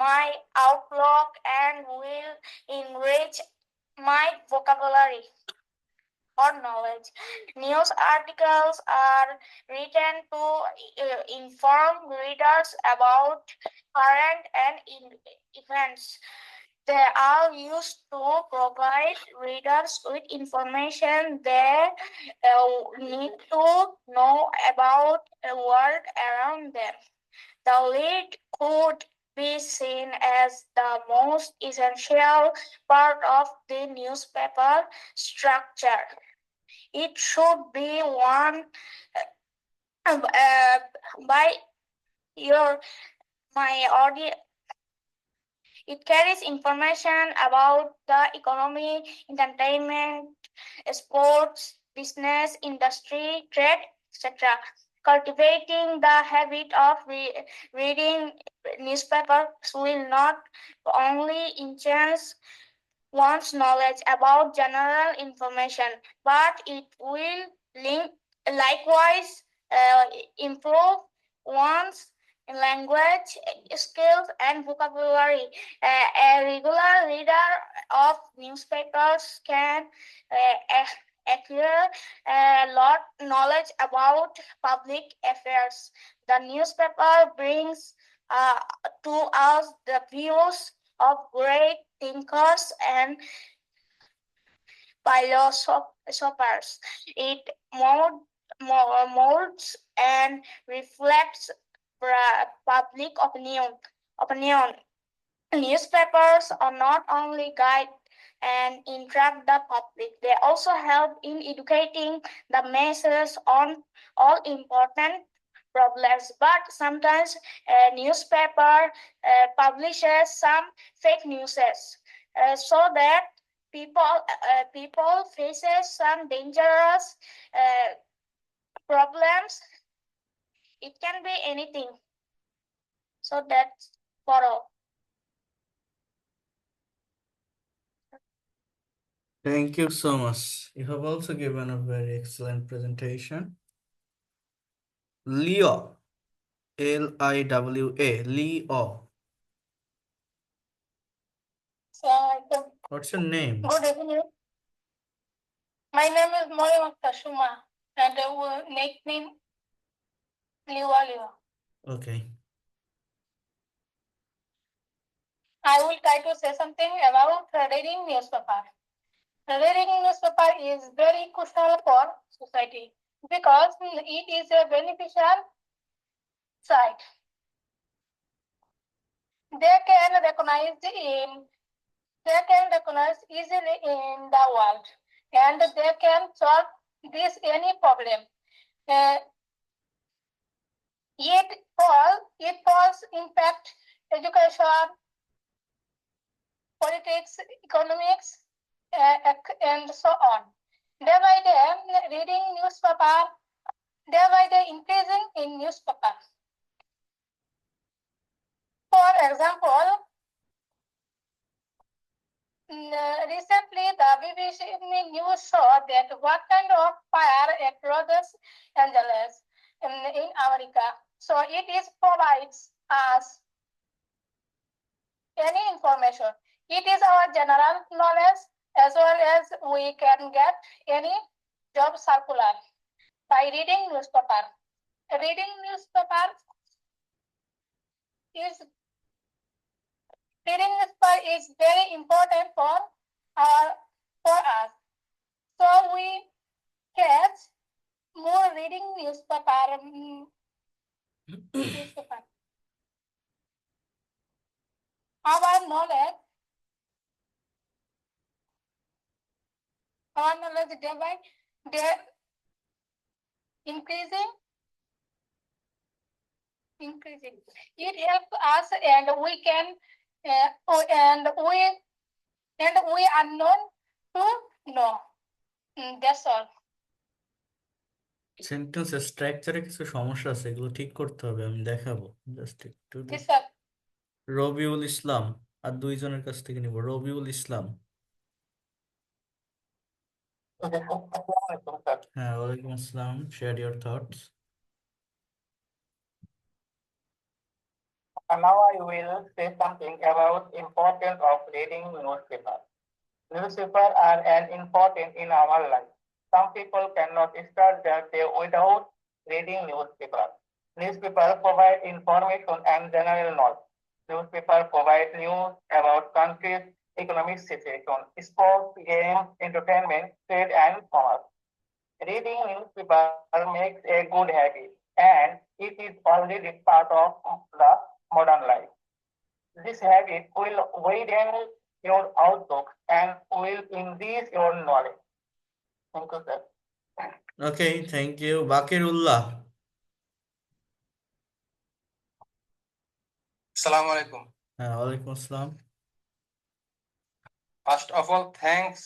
my outlook and will enrich my vocabulary or knowledge. News articles are written to inform readers about current and events. They are used to provide readers with information they need to know about the world around them. The lead could be seen as the most essential part of the newspaper structure. It should be one by my audience. It carries information about the economy, entertainment, sports, business, industry, trade, etc. Cultivating the habit of reading newspapers will not only enhance one's knowledge about general information, but it will likewise improve one's language skills and vocabulary. A regular reader of newspapers can acquire a lot knowledge about public affairs. The newspaper brings to us the views of great thinkers and philosophers. It molds and reflects public opinion. Newspapers are not only guide and interact the public, they also help in educating the masses on all important problems. But sometimes a newspaper publishes some fake news, so that people faces some dangerous problems. It can be anything. So that's for all. Thank you so much. You have also given a very excellent presentation. Leo, Liwa, Leo. What's your name? Good evening. My name is Moyam Kashuma, and I will nickname Liwa. Okay. I will try to say something about reading newspaper. Reading newspaper is very crucial for society because it is a beneficial side. They can recognize easily in the world, and they can solve this any problem. It falls impact education, politics, economics, and so on. Day by day, reading newspaper, day by day increasing in newspaper. For example, recently the BBC News showed that what kind of fire at Los Angeles in America. So it is provides us any information. It is our general knowledge as well as we can get any job circular by reading newspaper. Reading newspaper is very important for us. So we catch more reading newspaper. Our knowledge day by day increasing. It helps us, and we can, and we are known to know. That's all. Sentence স্ট্রাকচারে কিছু সমস্যা আছে, এগুলো ঠিক করতে হবে, আমি দেখাবো জাস্ট একটু Yes, sir. রবিউল ইসলাম আর দুইজনের কাছ থেকে নিব। রবিউল ইসলাম। হ্যাঁ, ওয়ালাইকুম আসসালাম। Share your thoughts. Now I will say something about importance of reading newspaper. Newspapers are an important in our life. Some people cannot start their day without reading newspaper. Newspapers provide information and general knowledge. Newspapers provide news about countries' economic situation, sports, games, entertainment, trade, and commerce. Reading newspaper makes a good habit, and it is already part of the modern life. This habit will widen your outlook and will increase your knowledge. Thank you, sir. Okay, thank you. Bakirullah. Assalamu alaikum. হ্যাঁ, ওয়ালাইকুম আসসালাম। First of all, thanks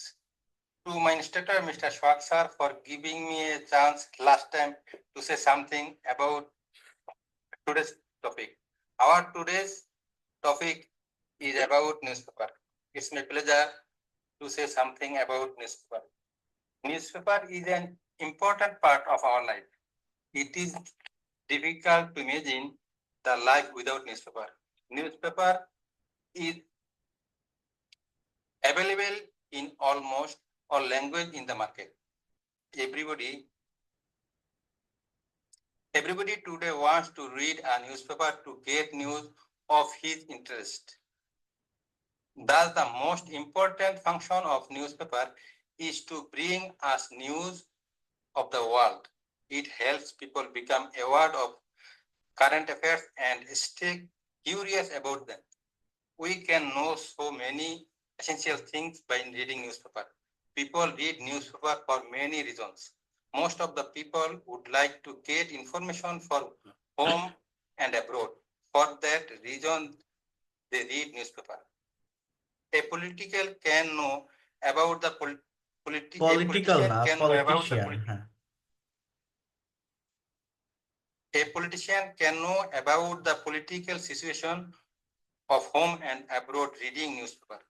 to my instructor, Mr. Shwak sir, for giving me a chance last time to say something about today's topic. Our today's topic is about newspaper. It's my pleasure to say something about newspaper. Newspaper is an important part of our life. It is difficult to imagine the life without newspaper. Newspaper is available in almost all language in the market. Everybody today wants to read a newspaper to get news of his interest. Thus, the most important function of newspaper is to bring us news of the world. It helps people become aware of current affairs and stay curious about them. We can know so many essential things by reading newspaper. People read newspaper for many reasons. Most of the people would like to get information for home and abroad. For that reason, they read newspaper. A politician can know about the political না, politician. হ্যাঁ, a politician can know about the political situation of home and abroad reading newspaper.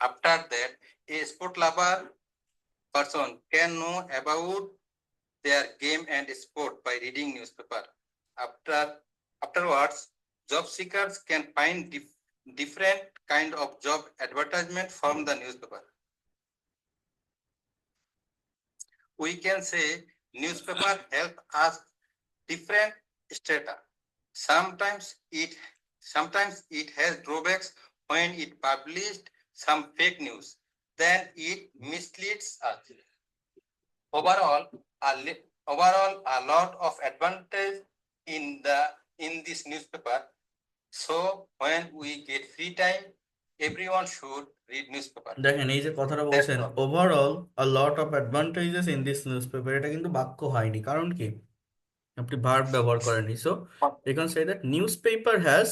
After that, a sport lover person can know about their game and sport by reading newspaper. Afterwards, job seekers can find different kind of job advertisement from the newspaper. We can say newspaper help us different strata. Sometimes it has drawbacks when it published some fake news. Then it misleads us. Overall, a lot of advantage in this newspaper. So when we get free time, everyone should read newspaper. দেখেন এই যে কথাটা বলছেন That's all. Overall a lot of advantages in this newspaper, এটা কিন্তু বাক্য হয়নি, কারণ কি আপনি ভার্ব ব্যবহার করেননি। So you can say that newspaper has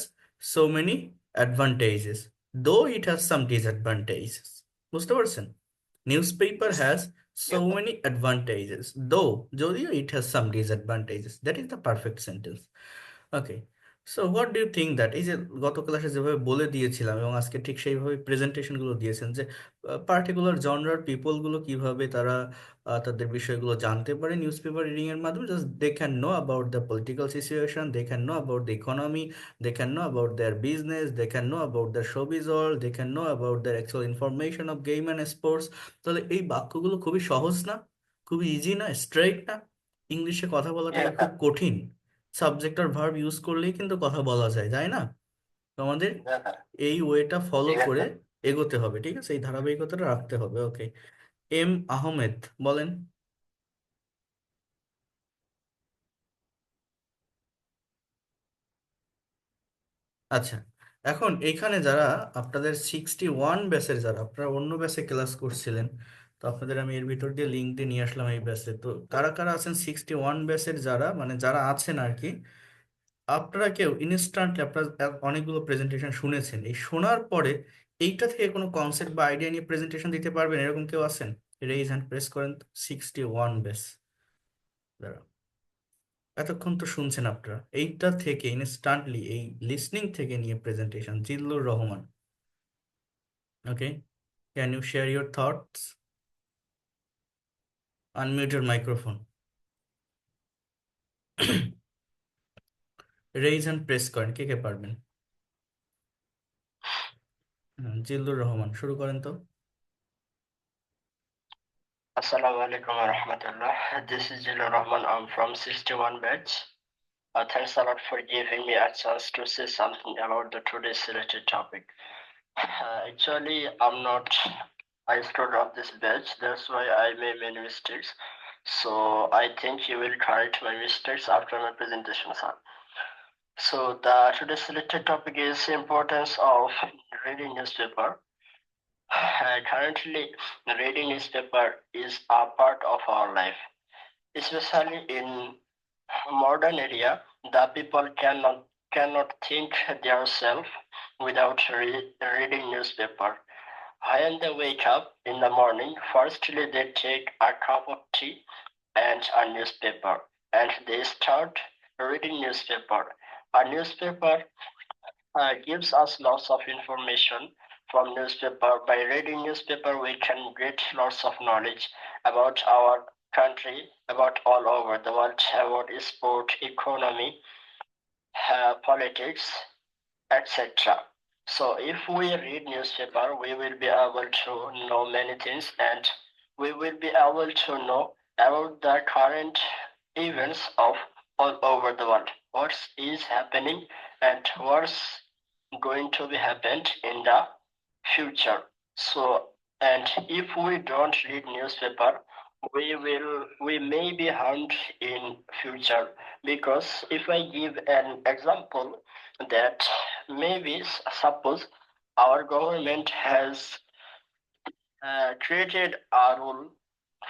so many advantages though it has some disadvantages। বুঝতে পারছেন? newspaper has so many advantages though যদিও it has some disadvantages। that is the perfect sentence। Okay, so what do you think that, এই যে গত ক্লাসে যেভাবে বলে দিয়েছিলাম এবং আজকে ঠিক সেইভাবে প্রেজেন্টেশনগুলো দিয়েছেন যে পার্টিকুলার জনরার পিপলগুলো কিভাবে তারা তাদের বিষয়গুলো জানতে পারে নিউজ পেপার রিডিং এর মাধ্যমে, just they can know about the political situation, they can know about the economy, they can know about their business, they can know about the showbiz world, they can know about the actual information of game and sports. তাহলে এই বাক্যগুলো খুবই সহজ না, খুবই easy না, straight না? ইংলিশে কথা বলাটা খুব কঠিন, সাবজেক্ট আর ভার্ব ইউজ করলেই কিন্তু কথা বলা যায়, তাই না? তো আমাদের এই ওয়েটা ফলো করে এগোতে হবে, ঠিক আছে? এই ধারাবাহিকতাটা রাখতে হবে। ওকে, এম আহমেদ বলেন। আচ্ছা, এখন এইখানে যারা আপনাদের 61 ব্যাচের, যারা আপনারা অন্য ব্যাচে ক্লাস করছিলেন, তো আপনাদের আমি এর ভিতর দিয়ে লিঙ্ক দিয়ে নিয়ে আসলাম এই ব্যাচে। তো কারা কারা আছেন 61 ব্যাচের, যারা মানে যারা আছেন আর কি, আপনারা কেউ ইনস্ট্যান্টলি আপনারা অনেকগুলো প্রেজেন্টেশন শুনেছেন, এই শোনার পরে এইটা থেকে কোনো কনসেপ্ট বা আইডিয়া নিয়ে প্রেজেন্টেশন দিতে পারবেন, এরকম কেউ আছেন? রেইজ হ্যান্ড প্রেস করেন তো। 61 ব্যাচ যারা এতক্ষণ তো শুনছেন, আপনারা এইটা থেকে ইনস্ট্যান্টলি এই লিসনিং থেকে নিয়ে presentation. Zillur Rahman, okay, can you share your thoughts? Unmute your microphone, raise hand press করেন কে কে পারবেন। জিল্লুর রহমান শুরু করেন তো। Assalamu alaikum wa rahmatullah. This is Jilur Rahman. I'm from 61 batch. Thanks a lot for giving me a chance to say something about the today's selected topic. Actually, I'm not a student of this batch. That's why I made many mistakes. So I think you will correct my mistakes after my presentation, sir. So the today's selected topic is importance of reading newspaper. Currently, reading newspaper is a part of our life, especially in modern area. The people cannot think themselves without reading newspaper. When they wake up in the morning, firstly they take a cup of tea and a newspaper, and they start reading newspaper. A newspaper gives us lots of information from newspaper. By reading newspaper, we can get lots of knowledge about our country, about all over the world, about sport, economy, politics, etc. So if we read newspaper, we will be able to know many things, and we will be able to know about the current events of all over the world, what is happening and what's going to be happened in the future. So, and if we don't read newspaper, we may be harmed in future, because if I give an example, that maybe suppose our government has created a rule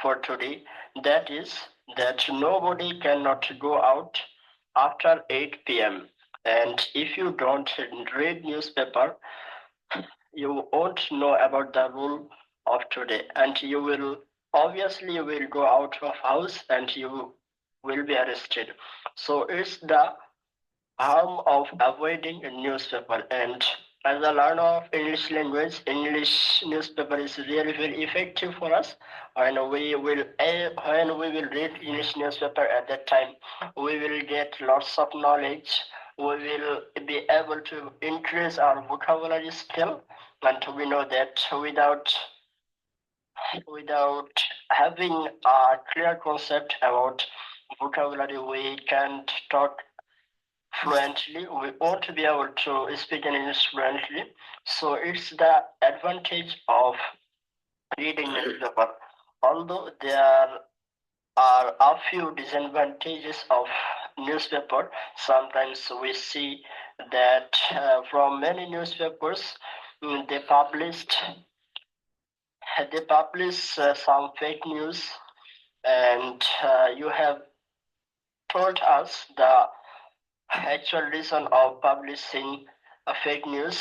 for today, that is that nobody cannot go out after 8 p.m. And if you don't read newspaper, you won't know about the rule of today, and you will obviously you will go out of house and you will be arrested. So it's the harm of avoiding a newspaper. And as a learner of English language, English newspaper is really very effective for us. And we will read English newspaper at that time, we will get lots of knowledge. We will be able to increase our vocabulary skill, and we know that without having a clear concept about vocabulary, we can't talk fluently. We won't be able to speak in English fluently. So it's the advantage of reading newspaper. Although there are a few disadvantages of newspaper, sometimes we see that from many newspapers, they published some fake news, and you have told us the actual reason of publishing a fake news.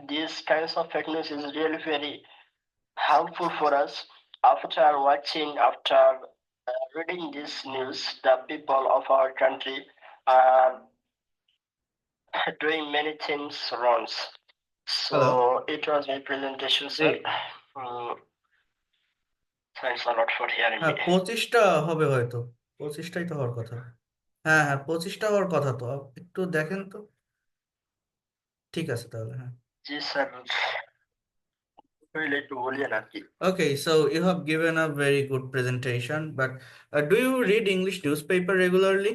These kinds of fake news is really very harmful for us. After reading this news, the people of our country are doing many things wrong. Hello. So it was my presentation, sir. Hey. Thanks a lot for hearing হ্যাঁ me. 25টা হবে হয়তো, 25টাই তো হওয়ার কথা। হ্যাঁ হ্যাঁ 25টা হওয়ার কথা তো, একটু দেখেন তো। ঠিক আছে তাহলে, হ্যাঁ। জি স্যার, একটু বলিয়ে না কি। Okay, so you have given a very good presentation, but do you read English newspaper regularly?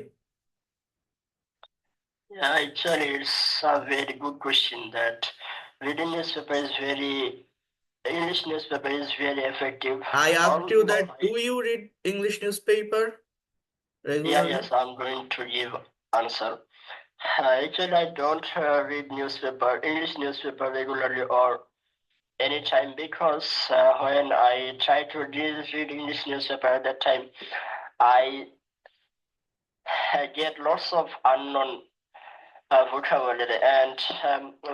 Yeah, actually, it's a very good question. That reading newspaper is English newspaper is very effective. I asked you that, do you read English newspaper Yeah, regularly? yes, I'm going to give answer. Actually, I don't read English newspaper regularly or anytime, because when I try to read English newspaper at that time, I get lots of unknown vocabulary, and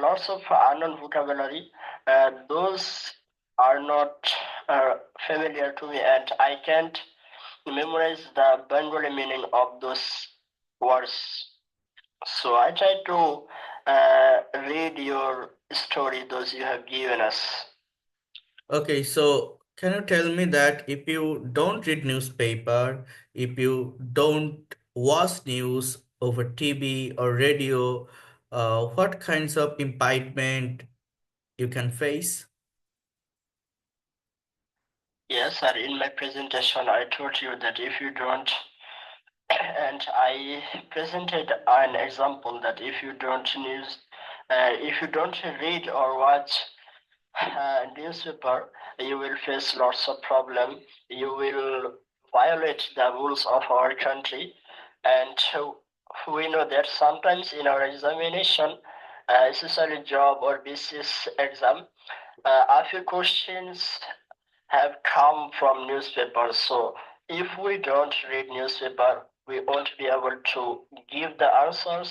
lots of unknown vocabulary. Those are not familiar to me, and I can't memorize the Bengali meaning of those words. So I try to read your story, those you have given us. Okay, so can you tell me that if you don't read newspaper, if you don't watch news over TV or radio, what kinds of impediment you can face? Yes, sir. In my presentation, I told you that if you don't, and I presented an example that if you don't read or watch newspaper, you will face lots of problem. You will violate the rules of our country, and we know that sometimes in our examination, especially job or BCS exam, a few questions have come from newspapers. So if we don't read newspaper, we won't be able to give the answers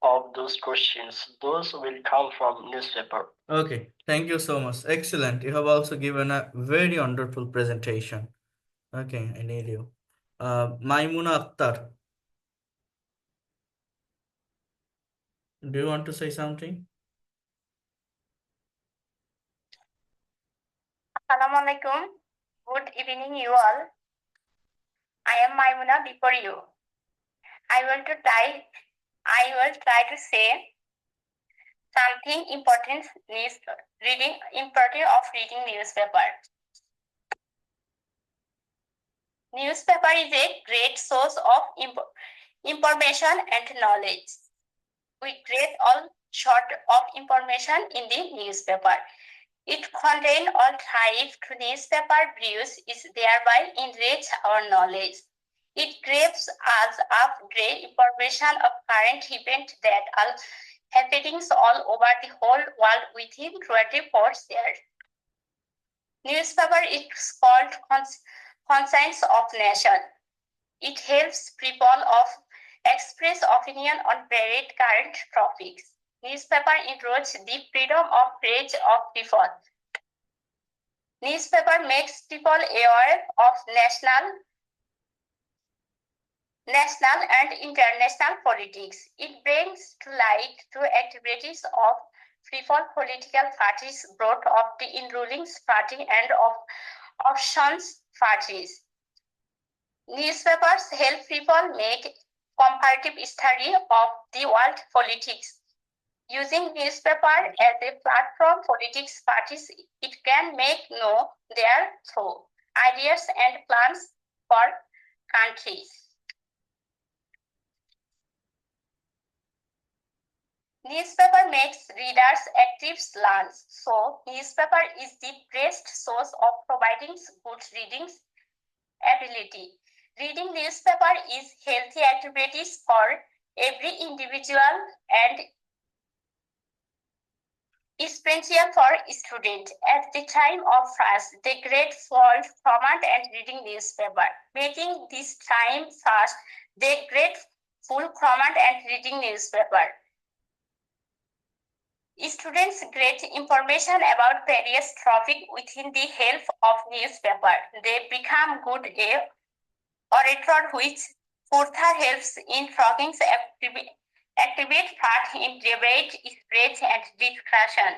of those questions. Those will come from newspaper. Okay, thank you so much. Excellent. You have also given a very wonderful presentation. Okay, I need you. Maimuna Akhtar, do you want to say something? Assalamu alaikum. Good evening, you all. I am Maimuna before you. I will try to say something important of reading newspaper. Newspaper is a great source of information and knowledge. We get all sort of information in the newspaper. It contains all types to newspaper views is thereby enrich our knowledge. It gives us up-to-date information of current events that are happening all over the whole world within 24 hours. Newspaper is called conscience of nation. It helps people express opinion on varied current topics. Newspaper encourages the freedom of press of people. Newspaper makes people aware of national and international politics. It brings to light the activities of people political parties, both of the ruling party and of options parties. Newspapers help people make comparative study of the world politics. Using newspaper as a platform, politics parties it can make know their ideas and plans for countries. Newspaper makes readers active learners. So newspaper is the best source of providing good reading ability. Reading newspaper is healthy activities for every individual, and essential for students. At the time of fast, the great fall format and reading newspaper. Making this time fast, they great full format and reading newspaper. Students get information about various topics within the help of newspaper. They become good orator, which further helps in talking activate part in debate, speech, and discussion.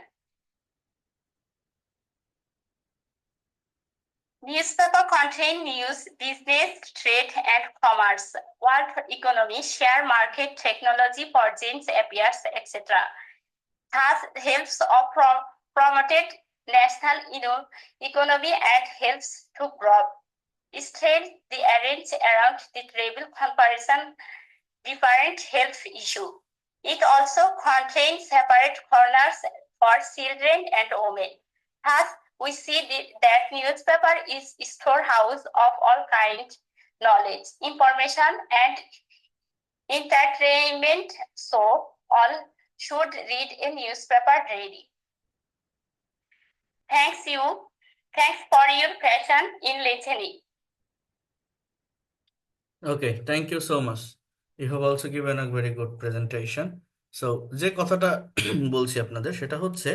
Newspaper contain news, business, trade, and commerce, world economy, share market, technology, fortunes, affairs, etc. Thus helps of promoted national economy and helps to grow. Still, the arrange around the table comparison different health issue. It also contains separate corners for children and women. Thus, we see that newspaper is a storehouse of all kinds knowledge, information, and entertainment. So, all should read a newspaper daily. Thanks for your passion in listening. Okay, thank you so much. You have also given a very good presentation. So যে কথাটা বলছি আপনাদের সেটা হচ্ছে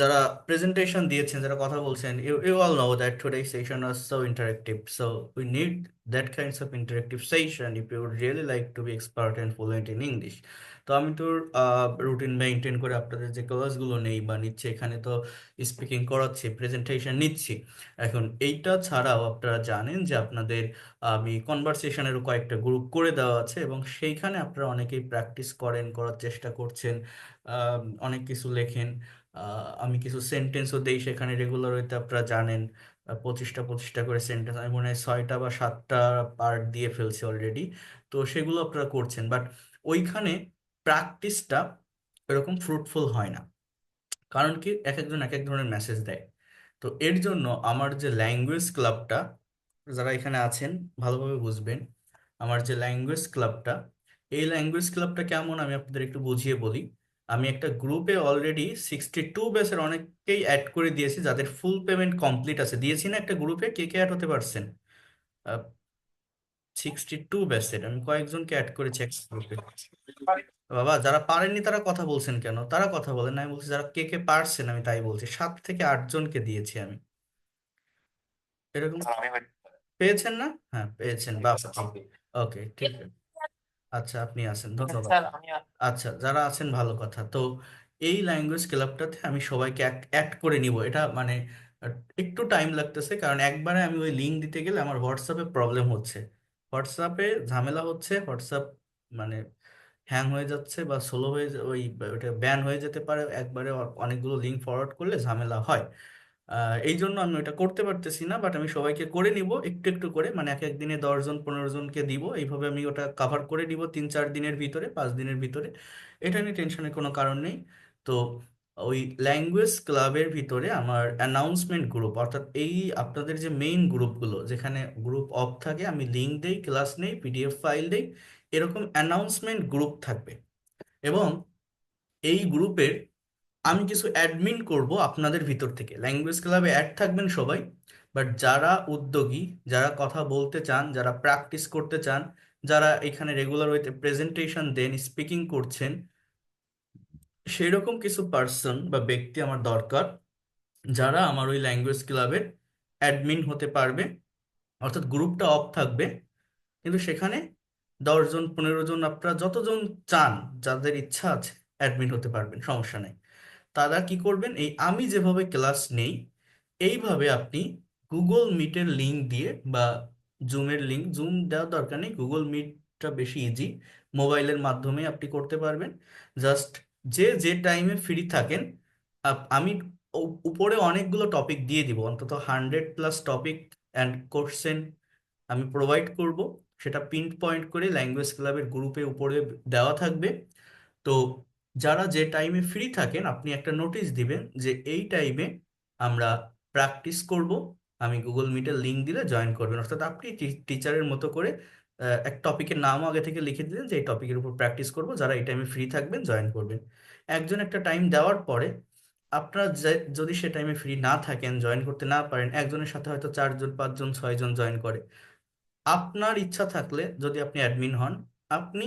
যারা presentation দিয়েছেন যারা কথা বলছেন you all know that today's session was so interactive, so we need that kinds of interactive session if you would really like to be expert and fluent in English. তো আমি তো রুটিন মেনটেন করে আপনাদের যে ক্লাসগুলো নেই বা নিচ্ছে, এখানে তো স্পিকিং করাচ্ছি, প্রেজেন্টেশন নিচ্ছি। এখন এইটা ছাড়াও আপনারা জানেন যে আপনাদের আমি কনভারসেশনেরও কয়েকটা গ্রুপ করে দেওয়া আছে এবং সেইখানে আপনারা অনেকেই প্র্যাকটিস করার চেষ্টা করছেন, অনেক কিছু লেখেন। আমি কিছু সেন্টেন্সও দেই সেখানে রেগুলার হইতে, আপনারা জানেন 25টা করে সেন্টেন্স, আমি মনে হয় 6টা বা 7টা পার্ট দিয়ে ফেলছি অলরেডি। তো সেগুলো আপনারা করছেন, বাট ওইখানে প্র্যাকটিসটা এরকম ফ্রুটফুল হয় না। কারণ কি, এক একজন এক এক ধরনের মেসেজ দেয়। তো এর জন্য আমার যে ল্যাঙ্গুয়েজ ক্লাবটা, যারা এখানে আছেন ভালোভাবে বুঝবেন, আমার যে ল্যাঙ্গুয়েজ ক্লাবটা, এই ল্যাঙ্গুয়েজ ক্লাবটা কেমন আমি আপনাদের একটু বুঝিয়ে বলি। আমি একটা গ্রুপে অলরেডি 62 ব্যাচের অনেককেই অ্যাড করে দিয়েছি, যাদের ফুল পেমেন্ট কমপ্লিট আছে। দিয়েছি না একটা গ্রুপে? কে কে অ্যাড হতে পারছেন? 62 ব্যাচের আমি কয়েকজনকে অ্যাড করেছি একটা গ্রুপে। বাবা, যারা পারেননি তারা কথা বলছেন কেন? তারা কথা বলেন না, আমি বলছি যারা কে কে পারছেন আমি তাই বলছি। 7 থেকে 8 জনকে দিয়েছি আমি। এরকম পেয়েছেন না? হ্যাঁ পেয়েছেন, বাবা। ওকে, ঠিক আছে। আচ্ছা, আপনি আছেন, ধন্যবাদ। আচ্ছা, যারা আছেন ভালো কথা। তো এই ল্যাঙ্গুয়েজ ক্লাবটাতে আমি সবাইকে অ্যাড করে নিব। এটা মানে একটু টাইম লাগতেছে, কারণ একবারে আমি ওই লিঙ্ক দিতে গেলে আমার হোয়াটসঅ্যাপে প্রবলেম হচ্ছে, হোয়াটসঅ্যাপে ঝামেলা হচ্ছে, হোয়াটসঅ্যাপ মানে হ্যাং হয়ে যাচ্ছে বা স্লো হয়ে ওই ওটা ব্যান হয়ে যেতে পারে, একবারে অনেকগুলো লিঙ্ক ফরওয়ার্ড করলে ঝামেলা হয়। এই জন্য আমি ওটা করতে পারতেছি না, বাট আমি সবাইকে করে নিব একটু একটু করে, মানে এক এক দিনে 10 জন 15 জনকে দিব, এইভাবে আমি ওটা কাভার করে দিব 3-4 দিনের ভিতরে, 5 দিনের ভিতরে। এটা নিয়ে টেনশনের কোনো কারণ নেই। তো ওই ল্যাঙ্গুয়েজ ক্লাবের ভিতরে আমার অ্যানাউন্সমেন্ট গ্রুপ, অর্থাৎ এই আপনাদের যে মেইন গ্রুপগুলো যেখানে গ্রুপ অফ থাকে, আমি লিঙ্ক দেই, ক্লাস নেই, পিডিএফ ফাইল দেই, এরকম অ্যানাউন্সমেন্ট গ্রুপ থাকবে। এবং এই গ্রুপের আমি কিছু অ্যাডমিন করব আপনাদের ভিতর থেকে। ল্যাঙ্গুয়েজ ক্লাবে অ্যাড থাকবেন সবাই, বাট যারা উদ্যোগী, যারা কথা বলতে চান, যারা প্র্যাকটিস করতে চান, যারা এখানে রেগুলার ওয়েতে প্রেজেন্টেশন দেন, স্পিকিং করছেন, সেরকম কিছু পার্সন বা ব্যক্তি আমার দরকার, যারা আমার ওই ল্যাঙ্গুয়েজ ক্লাবের অ্যাডমিন হতে পারবে। অর্থাৎ গ্রুপটা অফ থাকবে, কিন্তু সেখানে 10 জন 15 জন আপনারা যতজন চান, যাদের ইচ্ছা আছে অ্যাডমিন হতে পারবেন, সমস্যা নেই। তারা কি করবেন, এই আমি যেভাবে ক্লাস নেই এইভাবে আপনি গুগল মিটের লিঙ্ক দিয়ে বা জুমের লিঙ্ক, জুম দেওয়ার দরকার নেই, গুগল মিটটা বেশি ইজি, মোবাইলের মাধ্যমে আপনি করতে পারবেন। জাস্ট যে যে টাইমে ফ্রি থাকেন, আমি উপরে অনেকগুলো টপিক দিয়ে দিব, অন্তত 100+ টপিক অ্যান্ড কোশ্চেন আমি প্রোভাইড করব। সেটা পিন পয়েন্ট করে ল্যাঙ্গুয়েজ ক্লাবের গ্রুপে উপরে দেওয়া থাকবে। তো যারা যে টাইমে ফ্রি থাকেন আপনি একটা নোটিশ দিবেন যে এই টাইমে আমরা প্র্যাকটিস করব, আমি গুগল মিটের লিঙ্ক দিলে জয়েন করবেন। অর্থাৎ আপনি টিচারের মতো করে এক টপিকের নামও আগে থেকে লিখে দিলেন যে এই টপিকের উপর প্র্যাকটিস করব, যারা এই টাইমে ফ্রি থাকবেন জয়েন করবেন। একজন একটা টাইম দেওয়ার পরে আপনারা যদি সে টাইমে ফ্রি না থাকেন, জয়েন করতে না পারেন, একজনের সাথে হয়তো 4 জন 5 জন 6 জন জয়েন করে। আপনার ইচ্ছা থাকলে যদি আপনি অ্যাডমিন হন, আপনি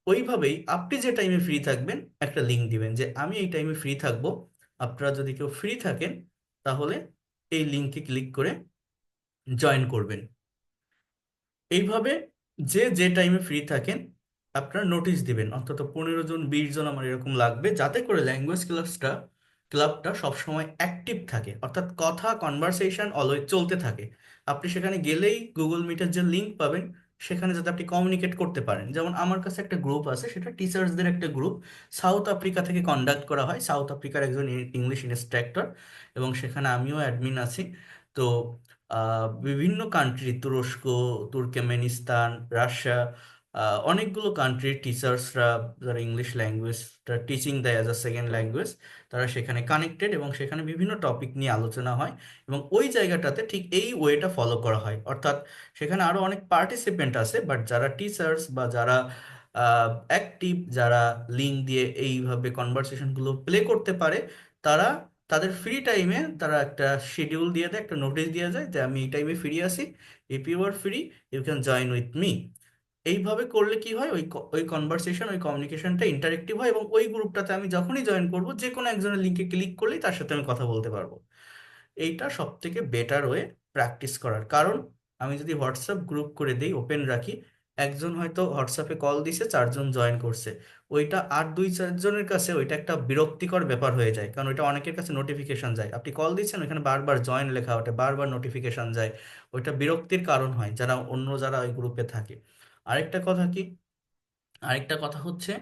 ওইভাবেই আপনি যে টাইমে ফ্রি থাকবেন একটা লিঙ্ক দিবেন যে আমি এই টাইমে ফ্রি থাকবো, আপনারা যদি কেউ ফ্রি থাকেন তাহলে এই লিঙ্কে ক্লিক করে জয়েন করবেন। এইভাবে যে যে টাইমে ফ্রি থাকেন আপনারা নোটিশ দিবেন, অন্তত 15 জন 20 জন আমার এরকম লাগবে, যাতে করে ল্যাঙ্গুয়েজ ক্লাবটা সবসময় অ্যাক্টিভ থাকে, অর্থাৎ কথা কনভারসেশন অলওয়েজ চলতে থাকে। আপনি সেখানে গেলেই গুগল মিটের যে লিঙ্ক পাবেন সেখানে যাতে আপনি কমিউনিকেট করতে পারেন। যেমন আমার কাছে একটা গ্রুপ আছে, সেটা টিচার্সদের একটা গ্রুপ, সাউথ আফ্রিকা থেকে কন্ডাক্ট করা হয়, সাউথ আফ্রিকার একজন ইংলিশ ইনস্ট্রাক্টর, এবং সেখানে আমিও অ্যাডমিন আছি। তো বিভিন্ন কান্ট্রি, তুরস্ক, তুর্কমেনিস্তান, রাশিয়া, অনেকগুলো কান্ট্রির টিচার্সরা যারা ইংলিশ ল্যাঙ্গুয়েজটা টিচিং দেয় অ্যাজ আ সেকেন্ড ল্যাঙ্গুয়েজ, তারা সেখানে কানেক্টেড, এবং সেখানে বিভিন্ন টপিক নিয়ে আলোচনা হয়, এবং ওই জায়গাটাতে ঠিক এই ওয়েটা ফলো করা হয়। অর্থাৎ সেখানে আরো অনেক পার্টিসিপেন্ট আছে, বাট যারা টিচার্স বা যারা অ্যাক্টিভ, যারা লিঙ্ক দিয়ে এইভাবে কনভারসেশনগুলো প্লে করতে পারে, তারা তাদের ফ্রি টাইমে তারা একটা শিডিউল দিয়ে দেয়, একটা নোটিশ দিয়ে যায় যে আমি এই টাইমে ফ্রি আছি, if you are free you can join with me. এইভাবে করলে কি হয়, ওই কনভারসেশন, ওই কমিউনিকেশনটা ইন্টারেক্টিভ হয়, এবং ওই গ্রুপটাতে আমি যখনই জয়েন করব যে কোনো একজনের লিঙ্কে ক্লিক করলেই তার সাথে আমি কথা বলতে পারবো। এইটা সব থেকে বেটার ওয়ে প্র্যাকটিস করার। কারণ আমি যদি হোয়াটসঅ্যাপ গ্রুপ করে দিই, ওপেন রাখি, একজন হয়তো হোয়াটসঅ্যাপে কল দিছে, 4 জন জয়েন করছে, ওইটা আর 2-4 জনের কাছে ওইটা একটা বিরক্তিকর ব্যাপার হয়ে যায়, কারণ ওইটা অনেকের কাছে নোটিফিকেশন যায়, আপনি কল দিচ্ছেন ওইখানে বারবার জয়েন লেখা ওঠে, বারবার নোটিফিকেশন যায়, ওইটা বিরক্তির কারণ হয় যারা ওই গ্রুপে থাকে। আরেকটা কথা কি, আরেকটা কথা হচ্ছে,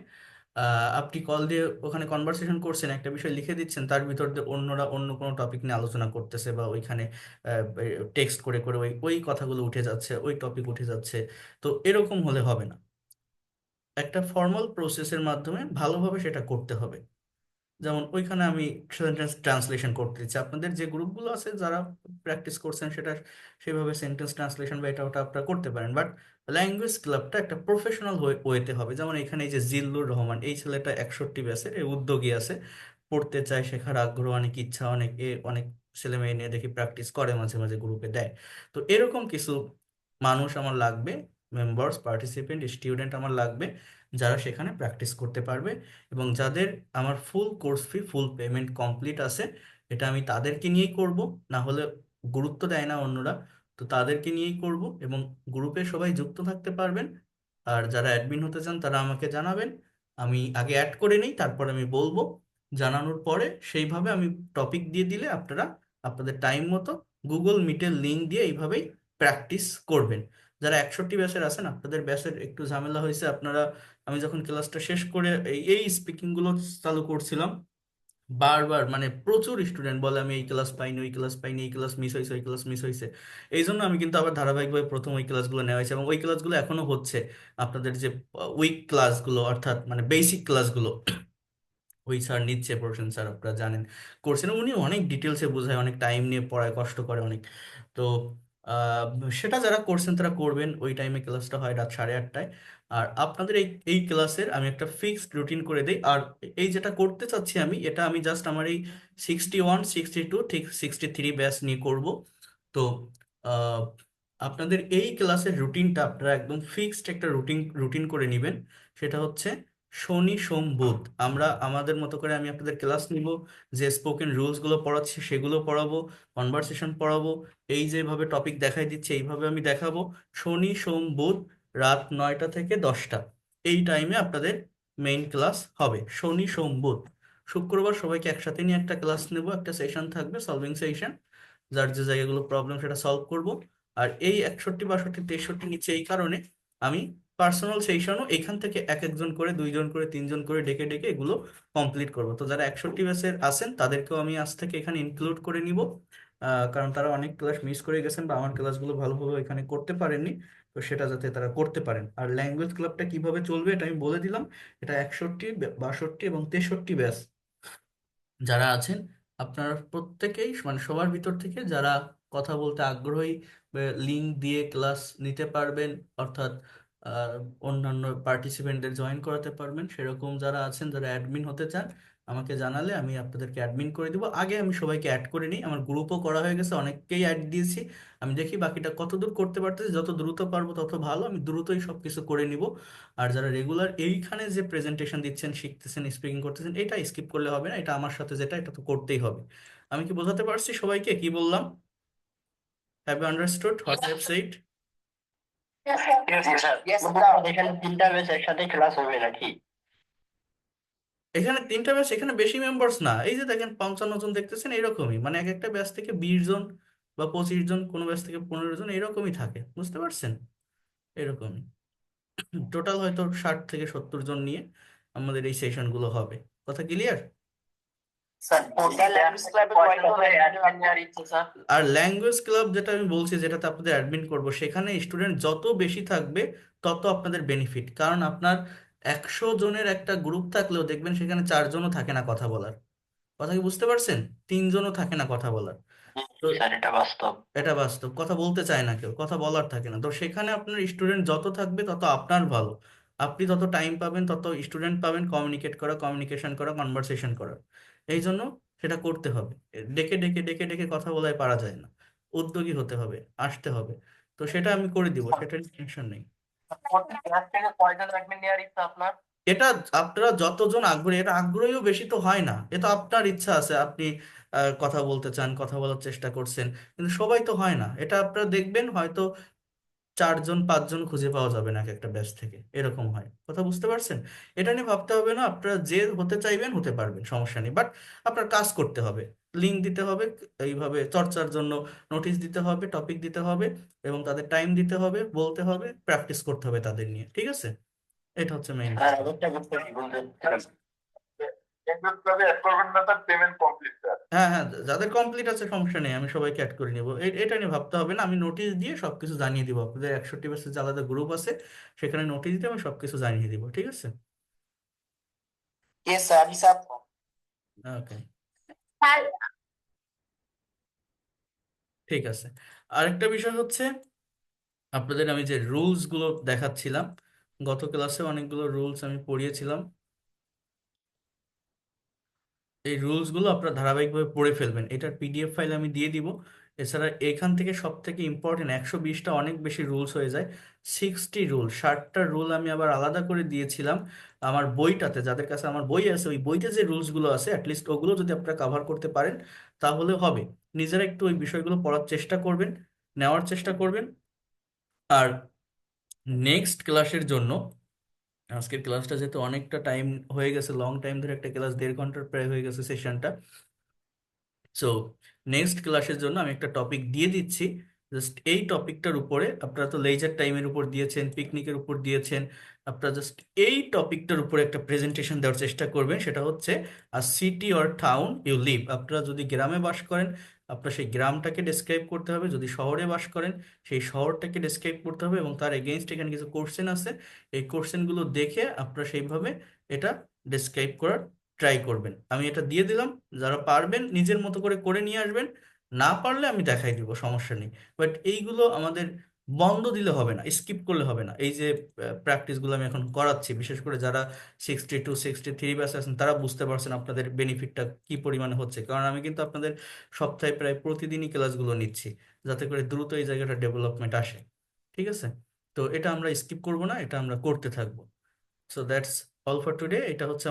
আপনি কল দিয়ে ওখানে কনভারসেশন করছেন, একটা বিষয় লিখে দিচ্ছেন, তার ভিতর দিয়ে অন্যরা অন্য কোনো টপিক নিয়ে আলোচনা করতেছে, বা ওইখানে টেক্সট করে করে ওই ওই কথাগুলো উঠে যাচ্ছে, ওই টপিক উঠে যাচ্ছে। তো এরকম হলে হবে না, একটা ফর্মাল প্রসেসের মাধ্যমে ভালোভাবে সেটা করতে হবে। যেমন ওইখানে আমি সেন্টেন্স ট্রান্সলেশন করতে দিচ্ছি, আপনাদের যে গ্রুপগুলো আছে যারা প্র্যাকটিস করছেন সেটা সেভাবে সেন্টেন্স ট্রান্সলেশন বা এটা ওটা আপনারা করতে পারেন, বাট ল্যাঙ্গুয়েজ ক্লাবটা একটা প্রফেশনাল ওয়েতে হবে। যেমন এখানে এই যে জিল্লুর রহমান, এই ছেলেটা 61 ব্যাচের, এই উদ্যোগী আছে, পড়তে চায়, শেখার আগ্রহ, অনেক ইচ্ছা, অনেক ছেলে মেয়ে নিয়ে দেখি প্র্যাকটিস করে, মাঝে মাঝে গ্রুপে দেয়। তো এরকম কিছু মানুষ আমার লাগবে, মেম্বার্স, পার্টিসিপেন্ট, স্টুডেন্ট আমার লাগবে, যারা সেখানে প্র্যাকটিস করতে পারবে, এবং যাদের আমার full course fee, full payment complete আছে। এটা আমি তাদেরকে নিয়েই করব, না হলে গুরুত্ব দেয় না অন্যরা, তো তাদেরকে নিয়েই করব, এবং গ্রুপে সবাই যুক্ত থাকতে পারবেন। আর যারা অ্যাডমিন হতে চান তারা আমাকে জানাবেন, আমি আগে অ্যাড করে নিই, তারপর আমি বলবো, জানানোর পরে সেইভাবে আমি টপিক দিয়ে দিলে আপনারা আপনাদের টাইম মতো গুগল মিটের লিঙ্ক দিয়ে এইভাবেই প্র্যাকটিস করবেন। যারা 61 ব্যাচের আছেন, আপনাদের ব্যাচের একটু ঝামেলা হয়েছে, আপনারা, আমি যখন ক্লাসটা শেষ করে এই এই স্পিকিং গুলো চালু করছিলাম, বারবার মানে প্রচুর স্টুডেন্ট বলে আমি এই ক্লাস পাইনি, ওই ক্লাস পাইনি, এই ক্লাস মিস হয়েছে, ওই ক্লাস মিস হয়েছে। এই জন্য আমি কিন্তু আবার ধারাবাহিকভাবে প্রথম ওই ক্লাসগুলো নেওয়া হয়েছে, এবং ওই ক্লাসগুলো এখনো হচ্ছে। আপনাদের যে উইক ক্লাসগুলো, অর্থাৎ মানে বেসিক ক্লাসগুলো, ওই স্যার নিচ্ছে, প্রসেন স্যার, আপনারা জানেন, করছেন, উনি অনেক ডিটেলসে বোঝায়, অনেক টাইম নিয়ে পড়ায়, কষ্ট করে অনেক। তো আহ, সেটা যারা করছেন তারা করবেন, ওই টাইমে ক্লাসটা হয় রাত 8:30টায়। আর আপনাদের এই এই ক্লাসের আমি একটা ফিক্সড রুটিন করে দিই, আর এই যেটা করতে চাচ্ছি আমি, এটা আমি জাস্ট আমার এই 61 62 ঠিক 63 ব্যাচ নিয়ে করব। তো আহ, আপনাদের এই ক্লাসের রুটিনটা আপনারা একদম ফিক্সড একটা রুটিন করে নেবেন। সেটা হচ্ছে শনি সোম বুধ আমরা আমাদের মতো করে আমি আপনাদের ক্লাস নিব, যে স্পোকেন রুলস গুলো পড়াচ্ছি সেগুলো পড়াবো, কনভারসেশন পড়াবো, এই যেভাবে টপিক দেখাই দিচ্ছি এইভাবে আমি দেখাবো। শনি সোম বুধ রাত 9টা থেকে 10টা এই টাইমে আপনাদের মেইন ক্লাস হবে, শনি সোম বুধ। শুক্রবার সবাইকে একসাথে নিয়ে একটা ক্লাস নেব, একটা সেশন থাকবে, সলভিং সেশন, যার যে জায়গাগুলো প্রবলেম সেটা সলভ করব। আর এই 61 62 63 নিচে এই কারণে আমি পার্সোনাল সেশনও এখান থেকে এক একজন করে, 2 জন করে, 3 জন করে ডেকে ডেকে এগুলো কমপ্লিট করব। তো যারা 61 ব্যাচের আছেন তাদেরকেও আমি আজ থেকে এখানে ইনক্লুড করে নিব, কারণ তারা অনেক ক্লাস মিস করে গেছেন বা আমার ক্লাসগুলো ভালোভাবে এখানে করতে পারেননি। তো সেটা যাতে তারা করতে পারেন। আর ল্যাঙ্গুয়েজ ক্লাবটা কিভাবে চলবে এটা আমি বলে দিলাম। এটা 61 62 এবং 63 ব্যাচ যারা আছেন, আপনারা প্রত্যেকেই মানে সবার ভিতর থেকে যারা কথা বলতে আগ্রহী, লিঙ্ক দিয়ে ক্লাস নিতে পারবেন, অর্থাৎ আহ, অন্যান্য পার্টিসিপেন্টদের জয়েন করাতে পারবেন, সেরকম যারা আছেন, যারা অ্যাডমিন হতে চান আমাকে জানালে আমি আপনাদেরকে অ্যাডমিন করে দিব। আগে আমি সবাইকে অ্যাড করে নিই, আমার গ্রুপও করা হয়ে গেছে, অনেককেই অ্যাড দিয়েছি। আমি দেখি বাকিটা কতদূর করতে পারতেছি, যত দ্রুত পারবো তত ভালো, আমি দ্রুতই সবকিছু করে নিব। আর যারা রেগুলার এইখানে যে প্রেজেন্টেশন দিচ্ছেন, শিখতেছেন, স্পিকিং করতেছেন, এটা স্কিপ করলে হবে না, এটা আমার সাথে যেটা, এটা তো করতেই হবে। আমি কি বোঝাতে পারছি সবাইকে? কি বললাম? Have you understood what I have said? Yes, sir. Yes, sir. এখানে 3টা ব্যাচ একসাথে ক্লাস হবে নাকি? এখানে 3টা ব্যাচ, এখানে বেশি মেম্বার্স না, এই যে দেখেন 55 জন দেখতেছেন, এরকমই, মানে এক একটা ব্যাচ থেকে 20 জন বা 25 জন, কোনো ব্যাচ থেকে 15 জন, এরকমই থাকে, বুঝতে পারছেন? এরকমই টোটাল হয়তো 60 থেকে 70 জন নিয়ে আমাদের এই সেশনগুলো হবে। কথা ক্লিয়ার? স্যার টোটাল ল্যাঙ্গুয়েজ ক্লাবে কয়টা করে অ্যাডমিন নেওয়ার ইচ্ছে স্যার? আর ল্যাঙ্গুয়েজ ক্লাব যেটা আমি বলছি, যেটাতে আপনাদের অ্যাডমিন করব, সেখানে স্টুডেন্ট যত বেশি থাকবে তত আপনাদের বেনিফিট। কারণ আপনার 100 জনের একটা গ্রুপ থাকলেও দেখবেন সেখানে 4 জনও থাকে না কথা বলার। কথা কি বুঝতে পারছেন? 3 জনও থাকে না কথা বলার। তো স্যার এটা বাস্তব। এটা বাস্তব, কথা বলতে চায় না কেউ, কথা বলার থাকে না। তো সেখানে আপনার স্টুডেন্ট যত থাকবে তত আপনার ভালো, আপনি তত টাইম পাবেন, তত স্টুডেন্ট পাবেন কমিউনিকেট করা, কমিউনিকেশন করা, কনভারসেশন করা। এই জন্য সেটা করতে হবে। ডেকে ডেকে ডেকে ডেকে কথা বলায় পারা যায় না, উদ্যোগী হতে হবে, আসতে হবে। তো সেটা আমি করে দিব, সেটার টেনশন নেই। ক্লাস থেকে কয়জন অ্যাডমিন নেওয়ার ইচ্ছা আপনার? এটা আপনারা যতজন আগ্রহী, এটা আগ্রহীও বেশি তো হয় না, এটা আপনার ইচ্ছা আছে, আপনি কথা বলতে চান, কথা বলার চেষ্টা করছেন, কিন্তু সবাই তো হয় না। এটা আপনারা দেখবেন হয়তো 4 জন 5 জন খুঁজে পাওয়া যাবে না এক একটা ব্যাচ থেকে, এরকম হয়। কথা বুঝতে পারছেন? এটা নিয়ে ভাবতে হবে না, আপনারা যে হতে চাইবেন হতে পারবেন, সমস্যা নেই, বাট আপনার কাজ করতে হবে, লিঙ্ক দিতে হবে, এইভাবে চর্চার জন্য নোটিশ দিতে হবে, টপিক দিতে হবে, এবং তাদের টাইম দিতে হবে, বলতে হবে, প্র্যাকটিস করতে হবে তাদের নিয়ে, ঠিক আছে? এটা হচ্ছে মেইন। আর আরেকটা বিষয় বলতে ল্যাঙ্গুয়েজ ক্লাবে অ্যাড করবেন না, তার পেমেন্ট কমপ্লিট স্যার। হ্যাঁ হ্যাঁ, যাদের কমপ্লিট আছে সমস্যা নেই, আমি সবাইকে অ্যাড করে নিব, এটা নিয়ে ভাবতে হবে না। আমি নোটিশ দিয়ে সবকিছু জানিয়ে দিব, আপনাদের 61 ব্যাচের যে আলাদা গ্রুপ আছে সেখানে নোটিশ দিয়ে আমি সবকিছু জানিয়ে দিব, ঠিক আছে? Yes, sir. Abhi sir. ওকে, স্যার ঠিক আছে। আরেকটা বিষয় হচ্ছে, আপনাদের আমি যে রুলস গুলো দেখাচ্ছিলাম, গত ক্লাসে অনেকগুলো রুলস আমি পড়িয়েছিলাম, এই রুলস গুলো আপনারা ধারাবাহিকভাবে পড়ে ফেলবেন। এটার পিডিএফ ফাইল আমি দিয়ে দিব। এছাড়া এখান থেকে সব থেকে ইম্পর্টেন্ট, 120টা অনেক বেশি রুলস হয়ে যায়, 60 রুল, 60টা রুল আমি আবার আলাদা করে দিয়েছিলাম আমার বইটাতে। যাদের কাছে আমার বই আছে, ওই বইতে যে রুলস গুলো আছে অ্যাটলিস্ট ওগুলো যদি আপনারা কাভার করতে পারেন তাহলে হবে। নিজেরা একটু ওই বিষয়গুলো পড়ার চেষ্টা করবেন, নেওয়ার চেষ্টা করবেন। আর নেক্সট ক্লাসের জন্য, আজকের ক্লাসটা যেহেতু অনেকটা টাইম হয়ে গেছে, লং টাইম ধরে একটা ক্লাস, 1.5 ঘন্টার প্রায় হয়ে গেছে সেশনটা, সো নেক্সট ক্লাসের জন্য আমি একটা টপিক দিয়ে দিচ্ছি। জাস্ট এই টপিকটার উপরে, আপনারা তো লেজার টাইমের উপর দিয়েছেন, পিকনিকের উপর দিয়েছেন, আপনারা জাস্ট এই টপিকটার উপরে একটা প্রেজেন্টেশন দেওয়ার চেষ্টা করবেন। সেটা হচ্ছে a city or town you live. আপনারা যদি গ্রামে বাস করেন আপনার সেই গ্রামটাকে ডেসক্রাইব করতে হবে, যদি শহরে বাস করেন সেই শহরটাকে ডেসক্রাইব করতে হবে, এবং তার এগেইনস্ট এখানে কিছু কোশ্চেন আছে, এই কোশ্চেনগুলো দেখে আপনারা সেইভাবে এটা ডেসক্রাইব করার ট্রাই করবেন। আমি এটা দিয়ে দিলাম, যারা পারবেন নিজের মতো করে করে নিয়ে আসবেন, না পারলে আমি দেখাই দিব, সমস্যা নেই। বাট এইগুলো আমাদের বন্ধ দিলে হবে না, স্কিপ করলে হবে না। এই যে প্র্যাকটিসগুলো আমি এখন করাচ্ছি, বিশেষ করে যারা 62 63 ব্যাচে আছেন তারা বুঝতে পারছেন আপনাদের বেনিফিটটা কি পরিমাণে হচ্ছে, কারণ আমি কিন্তু আপনাদের সপ্তাহে প্রায় প্রতিদিনই ক্লাসগুলো নিচ্ছি, যাতে করে দ্রুত এই জায়গাটা ডেভেলপমেন্ট আসে, ঠিক আছে? তো এটা আমরা স্কিপ করব না, এটা আমরা করতে থাকবো। So that's all for today. এটা হচ্ছে